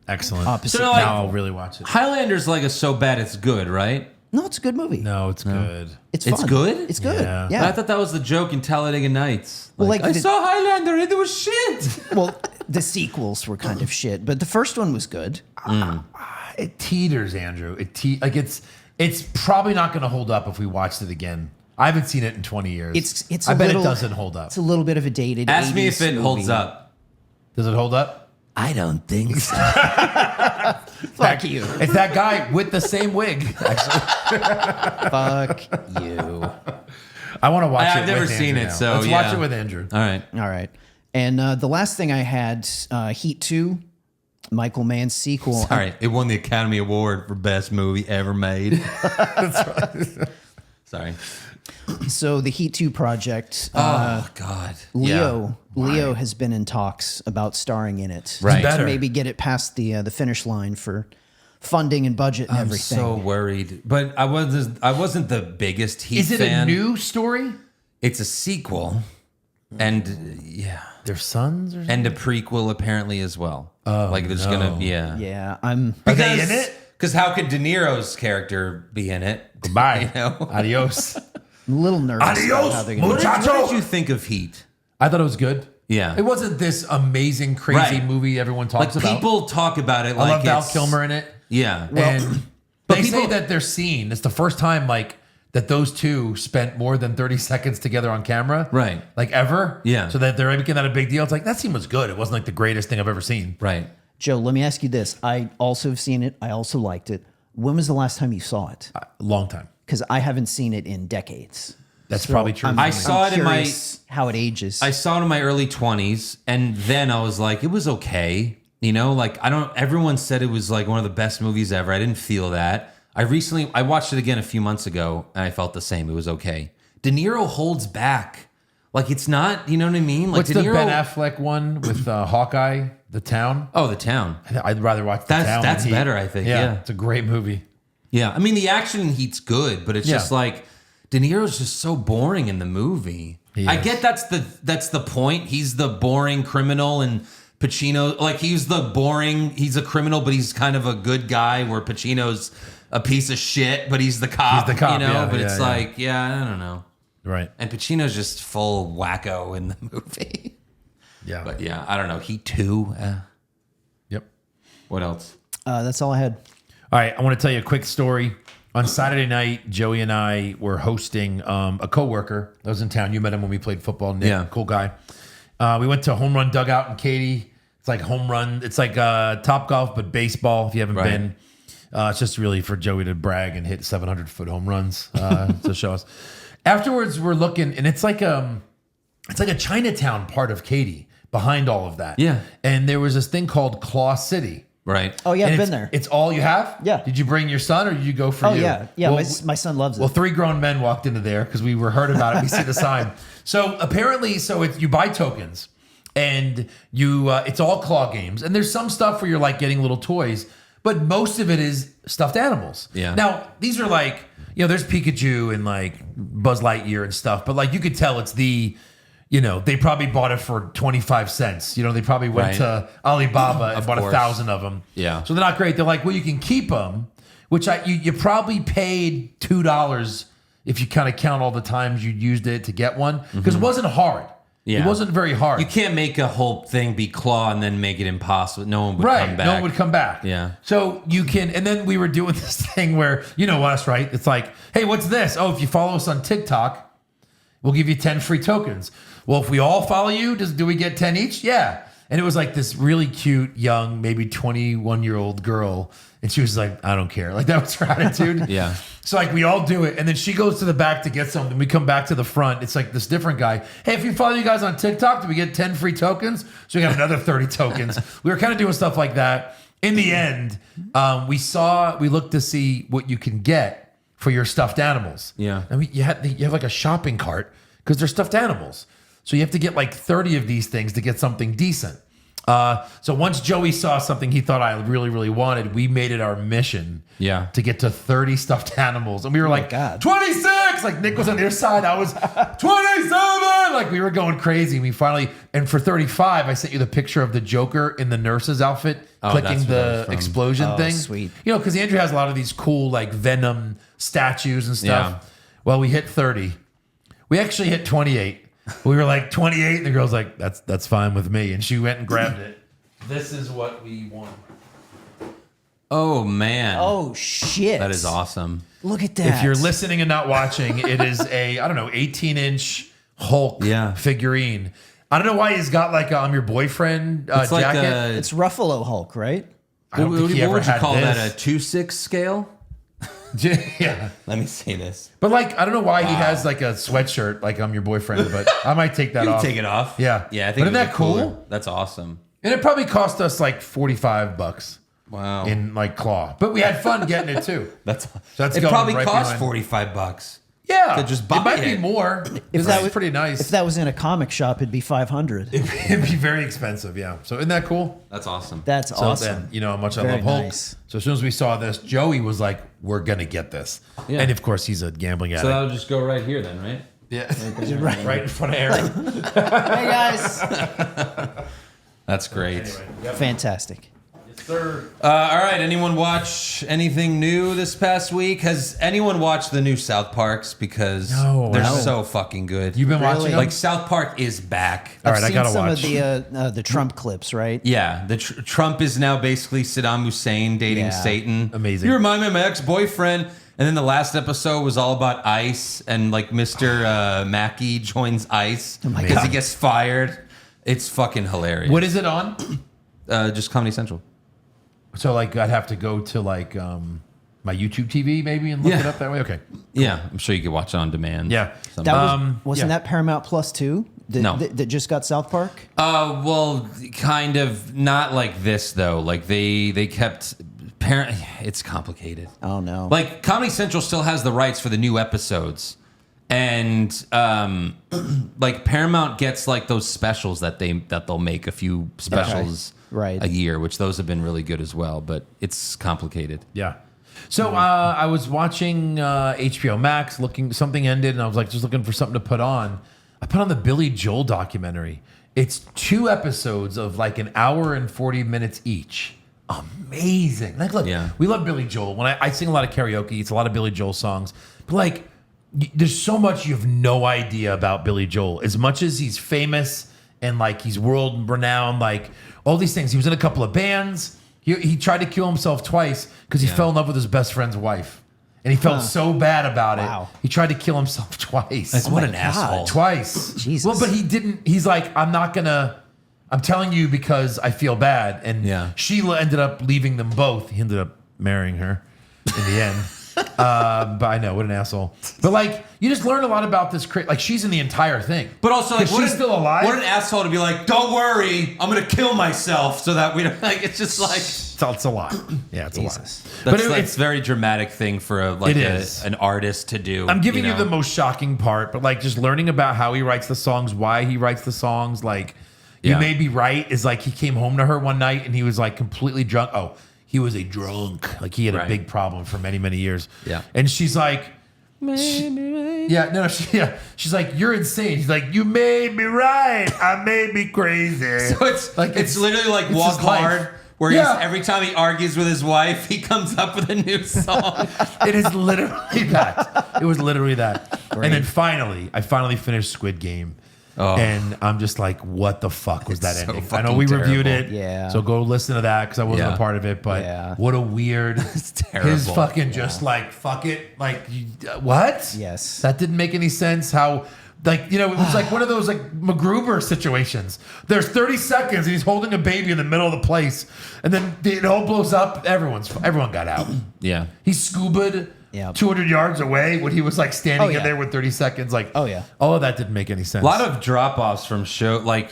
Excellent. Opposite. So, like- Now I'll really watch it. Highlander's like a so bad it's good, right? No, it's a good movie. No, it's good. It's It's fun. good? It's good. Yeah. Yeah. I thought that was the joke in Talladega Nights. Well, like I the- saw Highlander, it was shit. Well, the sequels were kind of shit, but the first one was good. It teeters, Andrew. It's probably not going to hold up if we watched it again. I haven't seen it in 20 years. It's I a bet little, it doesn't hold up. It's a little bit of a dated. Ask me 80s if it holds movie. up. Does it hold up? I don't think so. Fuck you. It's that guy with the same wig. Actually, Fuck you. I want to watch it. I've never with seen Andrew it, now. so let's yeah. watch it with Andrew. All right. All right. And the last thing I had, Heat 2, Michael Mann's sequel. Sorry, it won the Academy Award for Best Movie Ever Made. Sorry. So the Heat 2 project, Oh God. Leo has been in talks about starring in it. Right. To Better. maybe get it past the finish line for funding and budget and I'm everything. so worried, but I wasn't the biggest Heat Is it fan. a new story? It's a sequel. and yeah, Their sons or something? and a prequel apparently as well. Like there's gonna Yeah, I'm. Are they in it? Because how could De Niro's character be in it? Goodbye. You know? Adios. I'm a little nervous about Adios, how they're going What to. did you think of Heat? I thought it was good. Yeah. It wasn't this amazing, crazy Right. movie everyone talks Like about. people talk about it I like love Val it's- Kilmer in it. Yeah. And but they say people- that they're seen. It's the first time like that those two spent more than 30 seconds together on camera. Right. Like ever. Yeah. So that they're making that a big deal. It's like that scene was good. It wasn't like the greatest thing I've ever seen. Right. Joe, let me ask you this. I also have seen it. I also liked it. When was the last time you saw it? A long time. Because I haven't seen it in decades. That's probably true. I saw it in my- curious how it ages. I saw it in my early 20s, and then I was like, it was okay. You know, like everyone said it was like one of the best movies ever. I didn't feel that. I watched it again a few months ago, and I felt the same. It was okay. De Niro holds back. Like it's not, you know what I mean? Like What's De the Niro, Ben Affleck one with Hawkeye, The Town? Oh, The Town. I'd rather watch The Town. That's than Heat. better, I think. Yeah. It's a great movie. Yeah. I mean, the action in Heat's good, but it's just Yeah. like De Niro's just so boring in the movie. He I is. get that's the point. He's the boring criminal, and Pacino, like he's a criminal, but he's kind of a good guy, where Pacino's a piece of shit, but he's the cop. He's the cop, you know. yeah, but yeah, it's yeah. like, I don't know. Right. And Pacino's just full wacko in the movie. Yeah. But yeah, I don't know. Heat 2. Yep. What else? That's all I had. All right, I want to tell you a quick story. On Saturday night, Joey and I were hosting a coworker that was in town. You met him when we played football. Nick, Yeah. cool guy. We went to Home Run Dugout in Katy. It's like home run. It's like Top Golf, but baseball. If you haven't Right. been, it's just really for Joey to brag and hit 700-foot home runs to show us. Afterwards, we're looking, and it's like a Chinatown part of Katy behind all of that. Yeah. And there was this thing called Claw City. Right. Oh, yeah, And I've it's- been there. It's all you have? Yeah. Did you bring your son or did you go for Oh, you? yeah. Yeah, Well, my son loves it. well, 3 grown men walked into there because we were heard about it. We see the sign. So apparently, it's you buy tokens and you it's all claw games. And there's some stuff where you're like getting little toys, but most of it is stuffed animals. Yeah. Now, these are like, there's Pikachu and like Buzz Lightyear and stuff, but like you could tell it's they probably bought it for 25 cents. They probably went Right. to Alibaba and bought course. 1,000 of them. Yeah. So they're not great. They're like, well, you can keep them, which you probably paid $2 if you kind of count all the times you used it to get one, because it wasn't hard. Yeah. It wasn't very hard. You can't make a whole thing be claw and then make it impossible. No one would Right. come back. No one would come back. Yeah. So you can, and then we were doing this thing where, us, right? It's like, hey, what's this? Oh, if you follow us on TikTok, we'll give you 10 free tokens. Well, if we all follow you, do we get 10 each? Yeah. And it was like this really cute, young, maybe 21-year-old girl. And she was like, I don't care. Like that was her attitude. Yeah. So like we all do it. And then she goes to the back to get something. We come back to the front. It's like this different guy. Hey, if you follow you guys on TikTok, do we get 10 free tokens? So we got another 30 tokens. We were kind of doing stuff like that. In the end, we looked to see what you can get for your stuffed animals. Yeah. And you have like a shopping cart because they're stuffed animals. So you have to get like 30 of these things to get something decent. So once Joey saw something he thought I really, really wanted, we made it our mission to get to 30 stuffed animals. And we were like, God. 26! Like Nick was on their side. I was 27! Like we were going crazy. We finally, and for 35, I sent you the picture of the Joker in the nurse's outfit, clicking that's where that the was from. explosion thing. Sweet. Because Andrew has a lot of these cool like Venom statues and stuff. Yeah. Well, we hit 30. We actually hit 28. We were like 28, and the girl's like, that's fine with me. And she went and grabbed it. This is what we won. Oh, man. Oh, shit. That is awesome. Look at that. If you're listening and not watching, it is a, 18-inch Hulk figurine. I don't know why he's got like a I'm your boyfriend It's like jacket. It's Ruffalo Hulk, right? I don't think he ever what would you had call this. that? A 2/6 scale? Yeah. Let me see this. But like, I don't know why he has like a sweatshirt like I'm your boyfriend, but I might take that You off. can take it off. Yeah. Yeah, I think But isn't it would that be cool? cooler. That's awesome. And it probably cost us like $45 Wow. in like claw. But we had fun getting it too. That's That's it going probably right cost behind. $45. Yeah. To just buy it might it. be more. If that that was was- pretty nice. If that was in a comic shop, it'd be 500. It'd be very expensive, yeah. So isn't that cool? That's awesome. That's So awesome. then, you know how much I Very love Hulk. nice. So as soon as we saw this, Joey was like, we're going to get this. Yeah. And of course, he's a gambling addict. So that would just go right here then, right? Yeah. Right in front of Aaron. Hey guys. That's great. Anyway, Fantastic. yes, sir. All right. Anyone watch anything new this past week? Has anyone watched the new South Parks? Because No, they're no. so fucking good. You've been Really? watching them? like South Park is back. All right, I Seen gotta some watch. of the Trump clips, right? Yeah, the Trump is now basically Saddam Hussein dating Yeah. Satan. Amazing. You remind me of my ex-boyfriend. And then the last episode was all about ICE, and like Mr. Mackey joins ICE my because he God. gets fired. It's fucking hilarious. What is it on? Just Comedy Central. So like I'd have to go to like my YouTube TV maybe and look Yeah. it up that way. Okay. Yeah, I'm sure you could watch it on demand. Yeah. Sometime. That was, wasn't yeah. that Paramount Plus too? No. That just got South Park? Well, kind of not like this though. Like they kept. It's complicated. Oh no. Like Comedy Central still has the rights for the new episodes, and like Paramount gets like those specials that they'll make a few specials Right. a year, which those have been really good as well. But it's complicated. Yeah. So I was watching HBO Max, something ended, and I was like just looking for something to put on. I put on the Billy Joel documentary. It's 2 episodes of like an hour and 40 minutes each. Amazing. Like, look, Yeah. we love Billy Joel. When I sing a lot of karaoke, it's a lot of Billy Joel songs. But like, there's so much you have no idea about Billy Joel. As much as he's famous and like he's world renowned, like all these things. He was in a couple of bands. He tried to kill himself twice because he fell in love with his best friend's wife. And he felt so bad about Wow. it. He tried to kill himself twice. What my an God. asshole! Twice. Jesus. Well, but he didn't. He's like, I'm telling you because I feel bad. And Yeah. Sheila ended up leaving them both. He ended up marrying her in the end. But I know, what an asshole. But like, you just learn a lot about this. Like, she's in the entire thing. But also, like, She's still alive? What an asshole to be like, don't worry, I'm gonna kill myself so that we don't. Like, it's just like It's a lot. Yeah, it's Jesus. a lot. that's But like, it's very dramatic thing for It is. an artist to do. I'm giving you, know? the most shocking part, but like just learning about how he writes the songs, why he writes the songs. Like, you Yeah. may be right. Is like he came home to her one night and he was like completely drunk. Oh, he was a drunk. Like he had a Right. big problem for many, many years. Yeah. And she's like, she's like, you're insane. He's like, you may be right. I may be crazy. So it's Like, it's literally like it's Walk his life. Hard, where Yeah. he's every time he argues with his wife, he comes up with a new song. It is literally that. It was literally that. And then I finally finished Squid Game. Oh. And I'm just like, what the fuck was that It's so ending? I know we fucking reviewed terrible. it. Yeah. So go listen to that because I wasn't Yeah. a part of it. But Yeah. what a weird. It's terrible. His fucking just like, fuck it. Like, what? Yes. That didn't make any sense. How. Like, it was like one of those like MacGruber situations. There's 30 seconds and he's holding a baby in the middle of the place. And then it all blows up. Everyone got out. Yeah. He scubaed Yeah. 200 yards away when he was like standing Oh, yeah. in there with 30 seconds. Like, Oh, yeah. all of that didn't make any sense. A lot of drop offs from show, like,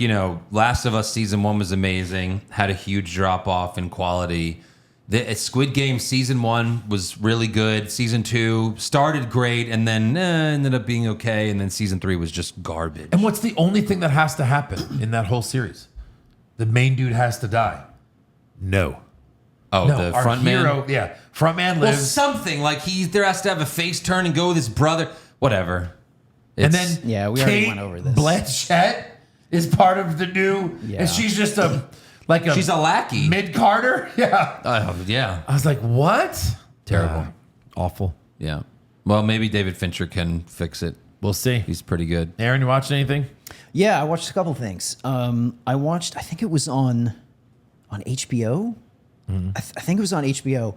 Last of Us season 1 was amazing, had a huge drop off in quality. The Squid Game season 1 was really good. Season 2 started great and then ended up being okay. And then season 3 was just garbage. And what's the only thing that has to happen in that whole series? The main dude has to die. No. Oh, No, the our front man. hero, yeah, front man Well, lives. something like there has to have a face turn and go with his brother. Whatever. And It's- then Yeah, we already Kate went over this. Blanchett is part of the new, Yeah. and she's just she's a lackey. mid Carter. Yeah, Yeah. I was like, what? Terrible. Awful. Yeah. Well, maybe David Fincher can fix it. We'll see. He's pretty good. Aaron, you watching anything? Yeah, I watched a couple things. I think it was on HBO. I think it was on HBO.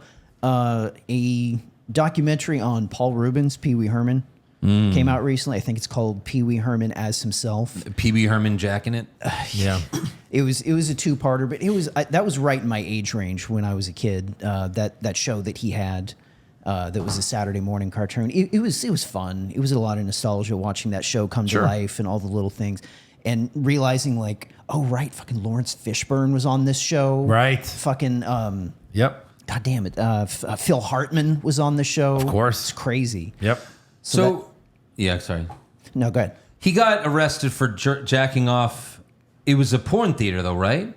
A documentary on Paul Rubens, Pee Wee Herman, came out recently. I think it's called Pee Wee Herman as Himself. Pee Wee Herman jacking it. Yeah. It was a 2-parter, but that was right in my age range when I was a kid. That show that he had. That was a Saturday morning cartoon. It was fun. It was a lot of nostalgia watching that show come to life and all the little things, and realizing like, oh right, fucking Lawrence Fishburne was on this show. Right. Fucking Yep. God damn it. Phil Hartman was on the show. Of course. It's crazy. Yep. So yeah, sorry. No, go ahead. He got arrested for jacking off. It was a porn theater, though, right?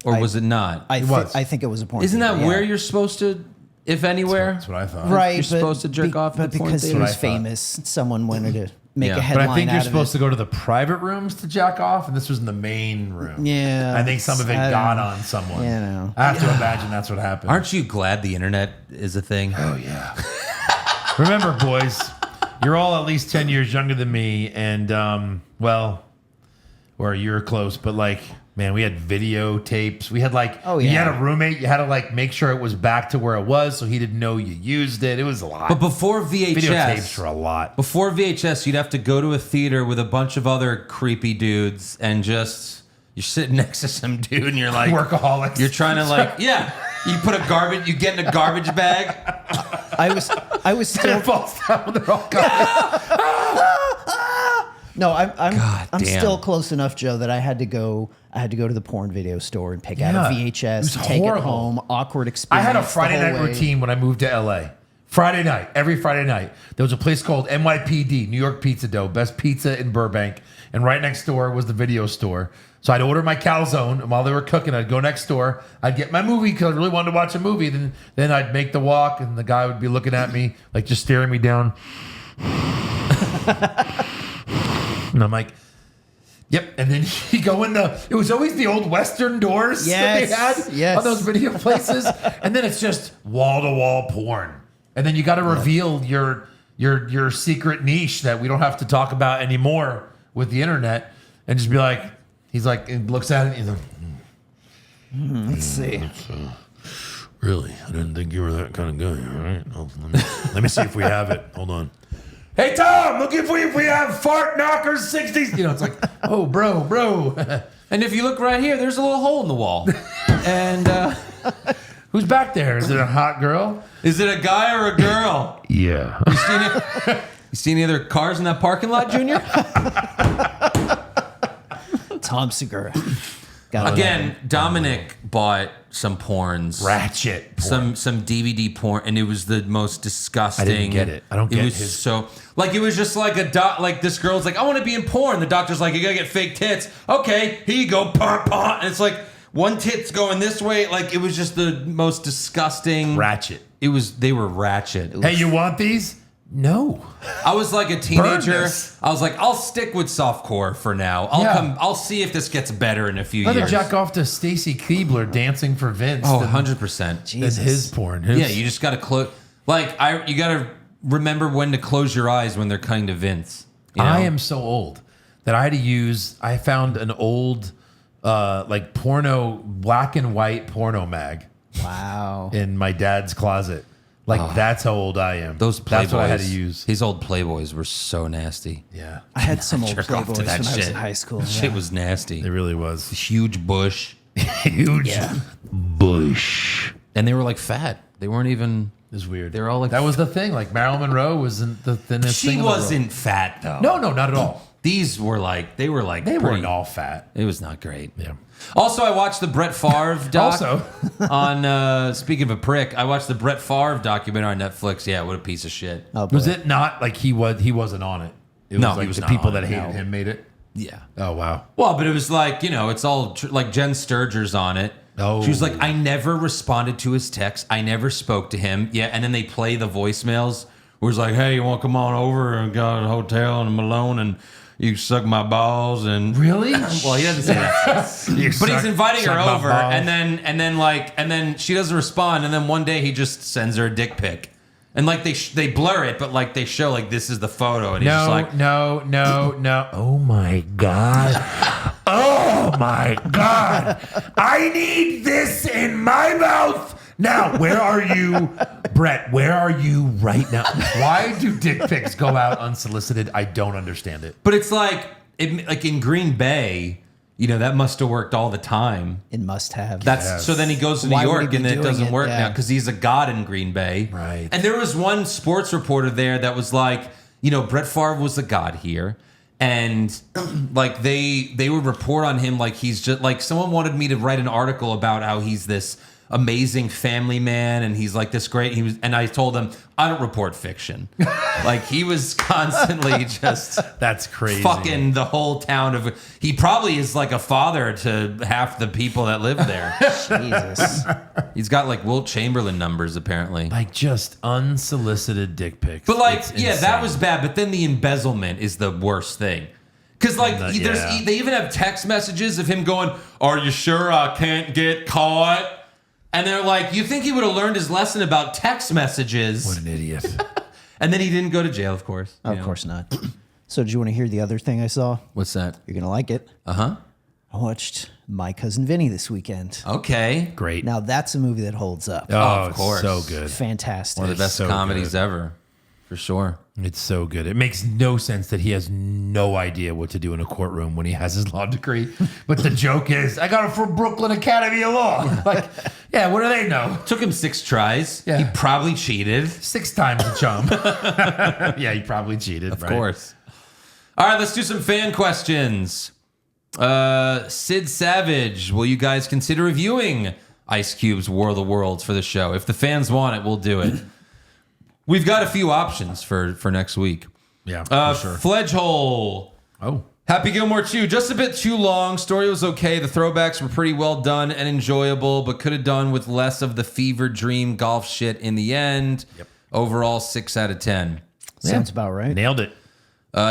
Or was it not? I was. think it was a porn. Isn't that theater, where yeah. you're supposed to, if anywhere? That's what I thought. Right, You're supposed to jerk off but at porn because he theaters? was That's what I thought. famous, someone wanted to make Yeah. a But I headline But I think you're out of supposed it. to go to the private rooms to jack off, and this was in the main room. Yeah, I think some of it I don't got know. on someone. You know. I have to imagine that's what happened. Aren't you glad the internet is a thing? Oh, yeah. Remember, boys, you're all at least 10 years younger than me, and, well, or you're close, but, like, man, we had videotapes. We had, like, Oh, you yeah. had a roommate, you had to, like, make sure it was back to where it was so he didn't know you used it. It was a lot. But before VHS, Videotapes were a lot. Before VHS, you'd have to go to a theater with a bunch of other creepy dudes and just you're sitting next to some dude and you're like Workaholics. You're trying to like you put a garbage you get in a garbage bag. I was still It falls down. They're all gone. no. I'm damn. still close enough, Joe, that I had to go to the porn video store and pick out a Yeah. It VHS, was take horrible. it home. Awkward I experience. had a the Friday whole night way. routine when I moved to LA. Friday night, every Friday night, there was a place called NYPD, New York Pizza Dough, best pizza in Burbank. And right next door was the video store. So I'd order my calzone, and while they were cooking, I'd go next door. I'd get my movie because I really wanted to watch a movie. Then I'd make the walk, and the guy would be looking at me, like just staring me down. And I'm like, yep. And then you go in it was always the old Western doors that they Yes, had yes. on those video places. And then it's just wall to wall porn. And then you got to reveal your secret niche that we don't have to talk about anymore with the internet, and just be like, he's like, and looks at it, and he's like, Let's see. really? I didn't think you were that kind of guy. All right, well, let me see if we have it. Hold on. Hey Tom, looking for you if we have Fart Knockers 60s. You know, it's like, oh, bro. And if you look right here, there's a little hole in the wall. And Who's back there? Is it a hot girl? is it a guy or a girl? Yeah. You see any other cars in that parking lot, Junior? Tom Segura. Got it. Again, Dominic bought some porns. Ratchet. Porn. Some DVD porn, and it was the most disgusting. I didn't get it. I don't get it was his- so like it was just like like this girl's like, I want to be in porn. The doctor's like, you gotta get fake tits. Okay, here you go, and it's like one tit's going this way. Like it was just the most disgusting. Ratchet. They were ratchet. Hey, you want these? No. I was like a teenager. this. I was like, I'll stick with softcore for now. I'll see if this gets better in a few Rather years. jack off to Stacy Keebler dancing for Vince Oh, than 100%. than his porn. Yeah, you just got to close. Like you got to remember when to close your eyes when they're cutting to Vince. You know? I am so old that I found an old like porno, black and white porno mag Wow. in my dad's closet. Like that's how old I am. Those Playboys. That's what I had to use. His old Playboys were so nasty. Yeah, I had some old Jerk off to Playboys when that I was shit. in high school. Shit was nasty. it really was Huge bush, huge. Bush. and they were like fat. They weren't even. It was weird. They were all like that was the thing. Like Marilyn Monroe wasn't the thinnest thing She in the world. wasn't fat though. No, not at all. These were like they were like They pretty- weren't all fat. It was not great. Yeah. Also, I watched the Brett Favre doc. Also. on speaking of a prick, I watched the Brett Favre documentary on Netflix. Yeah, what a piece of shit. Oh, boy. Was it not like he wasn't on it? It was No, like he was the not people on that it, hated no. him made it. Yeah. Oh wow. Well, but it was like, it's all like Jen Sturger's on it. Oh. She was like, I never responded to his text. I never spoke to him. Yeah. And then they play the voicemails where it's like, hey, you want to come on over and got a hotel in Malone and you suck my balls and Really? well, he doesn't say that. But he's inviting her over, and then she doesn't respond, and then one day he just sends her a dick pic, and like they blur it, but like they show like this is the photo, and he's just like, no. Oh my god. Oh my god. I need this in my mouth. Now, where are you, Brett? Where are you right now? Why do dick pics go out unsolicited? I don't understand it. but it's like in Green Bay, that must have worked all the time. It must have. That's so then he goes to New Why would he York be and then it doing doesn't it? work Yeah. now because he's a god in Green Bay. Right. And there was one sports reporter there that was like, Brett Favre was a god here. And like they would report on him like he's just like someone wanted me to write an article about how he's this amazing family man, and he's like this great. And I told him I don't report fiction. Like he was constantly just That's crazy. fucking the whole town of. He probably is like a father to half the people that live there. Jesus. He's got like Wilt Chamberlain numbers apparently. Like just unsolicited dick pics. But like, It's yeah, that insane. was bad. But then the embezzlement is the worst thing. Because like, Yeah. they even have text messages of him going, "Are you sure I can't get caught?" And they're like, you think he would have learned his lesson about text messages? What an idiot. And then he didn't go to jail, of course. Of course not. So, do you want to hear the other thing I saw? What's that? You're going to like it. Uh-huh. I watched My Cousin Vinny this weekend. Okay. Great. Now, that's a movie that holds up. Oh, of course. It's so good. Fantastic. One of the best so comedies good. ever. For sure. It's so good. It makes no sense that he has no idea what to do in a courtroom when he has his law degree. But the joke is, I got it from Brooklyn Academy of Law. Like, yeah, what do they know? Took him 6 tries. Yeah. He probably cheated. 6 times the chum. Yeah, he probably cheated. Of course. All right, let's do some fan questions. Sid Savage, will you guys consider reviewing Ice Cube's War of the Worlds for the show? If the fans want it, we'll do it. We've got a few options for next week. Yeah, for sure. Fledgehole. Oh. Happy Gilmore 2. Just a bit too long. Story was okay. The throwbacks were pretty well done and enjoyable, but could have done with less of the fever dream golf shit in the end. Yep. Overall, 6 out of 10. Sounds about right. Nailed it.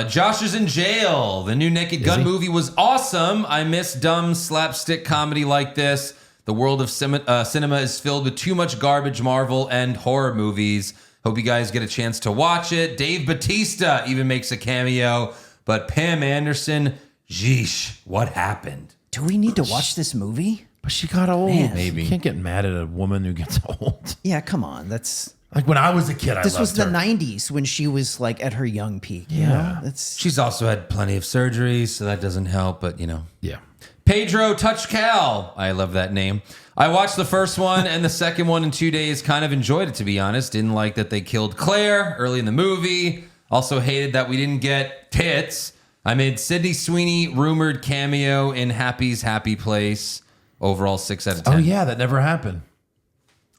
Josh is in jail. The new Naked Gun movie was awesome. I miss dumb slapstick comedy like this. The world of cinema is filled with too much garbage Marvel and horror movies. Hope you guys get a chance to watch it. Dave Bautista even makes a cameo. But Pam Anderson, yeesh, what happened? Do we need to watch this movie? But she got old. Man. Maybe. You can't get mad at a woman who gets old. Yeah, come on. That's Like when I was a kid, this was the her. 90s when she was like at her young peak. You know? That's She's also had plenty of surgeries, so that doesn't help, but you know. Yeah. Pedro Touch Cal. I love that name. I watched the first one and the second one in 2 days. Kind of enjoyed it, to be honest. Didn't like that they killed Claire early in the movie. Also hated that we didn't get tits. I made Sydney Sweeney rumored cameo in Happy's Happy Place. Overall, 6 out of 10. Oh, yeah, that never happened.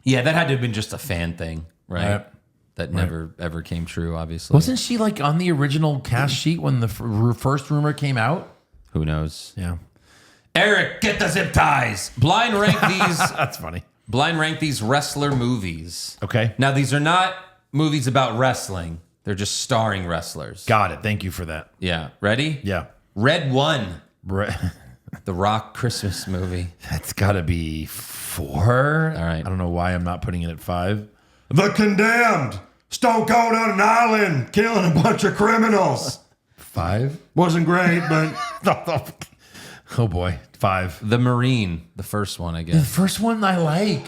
Yeah, that had to have been just a fan thing, right? Right. That never, ever came true, obviously. Wasn't she like on the original cast sheet when the first rumor came out? Who knows? Yeah. Eric, get the zip ties. Blind rank these. That's funny. Blind rank these wrestler movies. Okay. Now, these are not movies about wrestling. They're just starring wrestlers. Got it. Thank you for that. Yeah. Ready? Yeah. Red One, Re- the Rock Christmas movie. That's got to be 4. All right. I don't know why I'm not putting it at 5. The Condemned. Stone Cold on an island, killing a bunch of criminals. 5? Wasn't great, but Oh boy. 5. The Marine, the first one, I The guess. first one I like.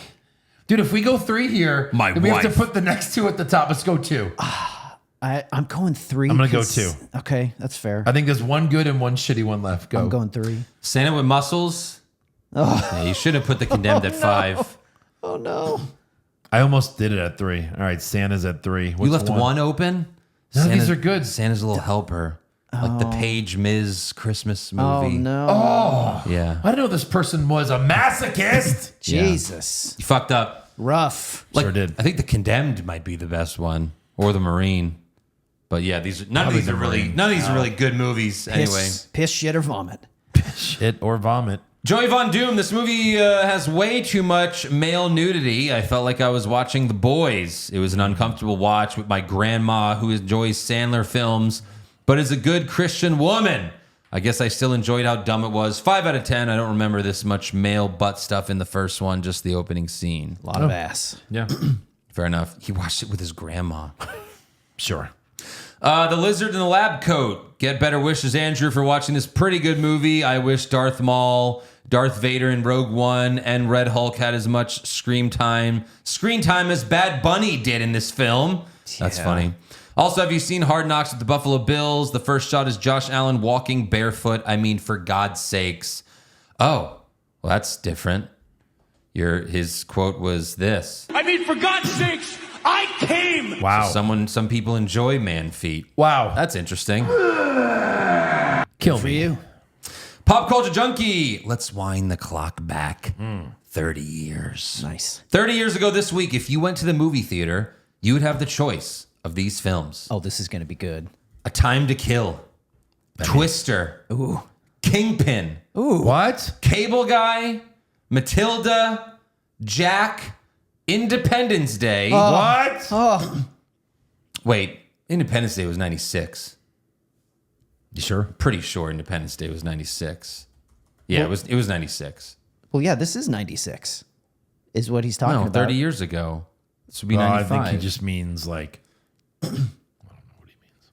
Dude, if we go 3 here, My then we have to wife. put the next 2 at the top. Let's go 2. I'm going 3. I'm gonna go 'cause- 2. Okay, that's fair. I think there's one good and one shitty one left. Go. I'm going 3. Santa with Muscles. Yeah, you should have put The Condemned at 5. Oh no. I almost did it at 3. All right, Santa's at 3. You What's left one open? None of these are good. Santa's a little helper. Like the Page Miz Christmas movie. Oh no. Yeah. I didn't know this person was a masochist. Jesus. You fucked up. Rough. Like, Sure did. I think The Condemned might be the best one, or The Marine. But yeah, none of these are really good movies anyway. Piss, shit, or vomit. Shit or vomit. Joey Von Doom, this movie has way too much male nudity. I felt like I was watching The Boys. It was an uncomfortable watch with my grandma who enjoys Sandler films, but is a good Christian woman. I guess I still enjoyed how dumb it was. 5 out of 10. I don't remember this much male butt stuff in the first one, just the opening scene. A lot of ass. Yeah. Fair enough. He watched it with his grandma. Sure. The Lizard in the Lab Coat. Get better wishes, Andrew, for watching this pretty good movie. I wish Darth Maul, Darth Vader in Rogue One, and Red Hulk had as much screen time as Bad Bunny did in this film. That's Yeah. funny. Also, have you seen Hard Knocks with the Buffalo Bills? The first shot is Josh Allen walking barefoot. I mean, for God's sakes. Oh, well, that's different. His quote was this. I mean, for God's sakes, I came. Wow. Some people enjoy man feet. Wow. That's interesting. Kill For me. you. Pop Culture Junkie. Let's wind the clock back. 30 years. Nice. 30 years ago this week, if you went to the movie theater, you would have the choice of these films. Oh, this is going to be good. A Time to Kill, Twister, Ooh. Kingpin, What? Cable Guy, Matilda, Jack, Independence Day. What? Oh, Wait, Independence Day was 96. You sure? Pretty sure Independence Day was 96. Yeah, it was 96. well, yeah, this is 96, is what he's talking No, about. 30 years ago. This would be I 95. think he just means like.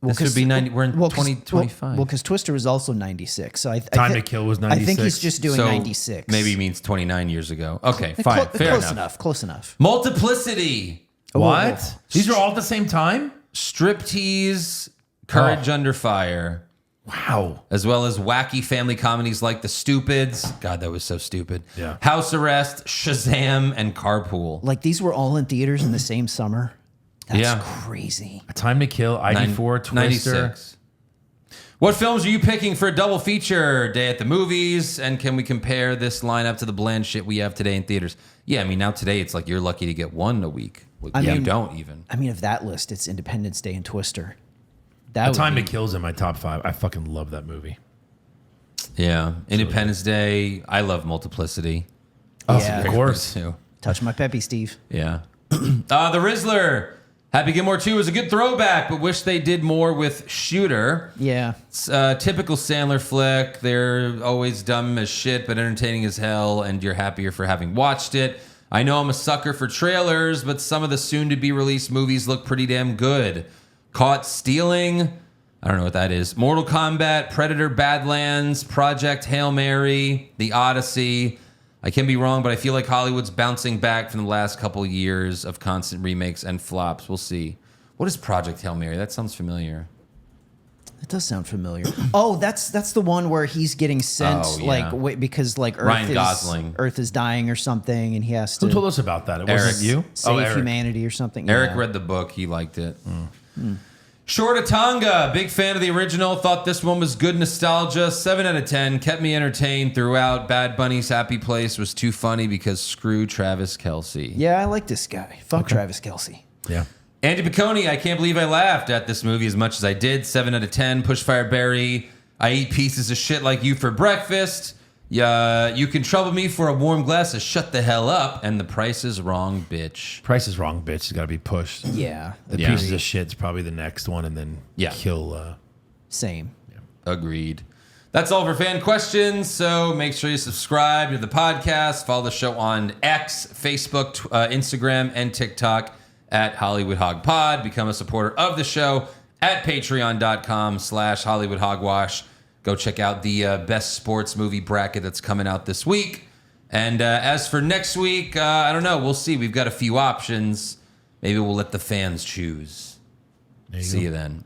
Well, This would be 90. We're in 2025. Well, because Twister was also 96. So Time to Kill was I think 96. he's just doing So 96. maybe he means 29 years ago. Okay, Cl- fine. Fair close enough. enough. Close enough. Multiplicity. What? These are all at the same time? Striptease, Courage Under Fire, Wow. as well as wacky family comedies like The Stupids. God, that was so stupid. Yeah. House Arrest, Shazam, and Carpool. Like these were all in theaters in the same summer. That's Yeah. crazy. A Time to Kill, ID4, Twister. 96. What films are you picking for a double feature day at the movies? And can we compare this lineup to the bland shit we have today in theaters? Yeah, I mean, now today it's like you're lucky to get one a week. I You mean- don't even. I mean, of that list, it's Independence Day and Twister. That A would Time be- to Kill's in my top 5. I fucking love that movie. Yeah. Independence Day. I love Multiplicity. Yeah. Of course. Too. Touch my peppy, Steve. Yeah. The Rizzler. Happy Gilmore 2 was a good throwback, but wish they did more with Shooter. Yeah. It's a typical Sandler flick. They're always dumb as shit, but entertaining as hell, and you're happier for having watched it. I know I'm a sucker for trailers, but some of the soon-to-be released movies look pretty damn good. Caught Stealing. I don't know what that is. Mortal Kombat, Predator, Badlands, Project Hail Mary, The Odyssey. I can be wrong, but I feel like Hollywood's bouncing back from the last couple years of constant remakes and flops. We'll see. What is Project Hail Mary? That sounds familiar. It does sound familiar. Oh, that's the one where he's getting sent Oh, yeah. like because like Ryan Gosling. Earth is dying or something, and he has to Who told us about that? It Eric. wasn't you? save humanity or something. Eric Yeah. read the book. He liked it. Shortatonga, big fan of the original. Thought this one was good nostalgia. 7 out of 10. Kept me entertained throughout. Bad Bunny's Happy Place was too funny because screw Travis Kelce. Yeah, I like this guy. Fuck Travis Kelce. Yeah. Andy Piccone, I can't believe I laughed at this movie as much as I did. 7 out of 10. Pushfire Barry, I eat pieces of shit like you for breakfast. Yeah, you can trouble me for a warm glass of shut the hell up. And The Price is Wrong, bitch. Price is Wrong, bitch. It's got to be pushed. Yeah, The Yeah. Pieces of Shit's probably the next one, and then Yeah. kill. same. Agreed. That's all for fan questions. So make sure you subscribe to the podcast. Follow the show on X, Facebook, Instagram, and TikTok at Hollywood Hog Pod. Become a supporter of the show at patreon.com/Hollywood Hogwash. Go check out the best sports movie bracket that's coming out this week. And as for next week, I don't know. We'll see. We've got a few options. Maybe we'll let the fans choose. See you then.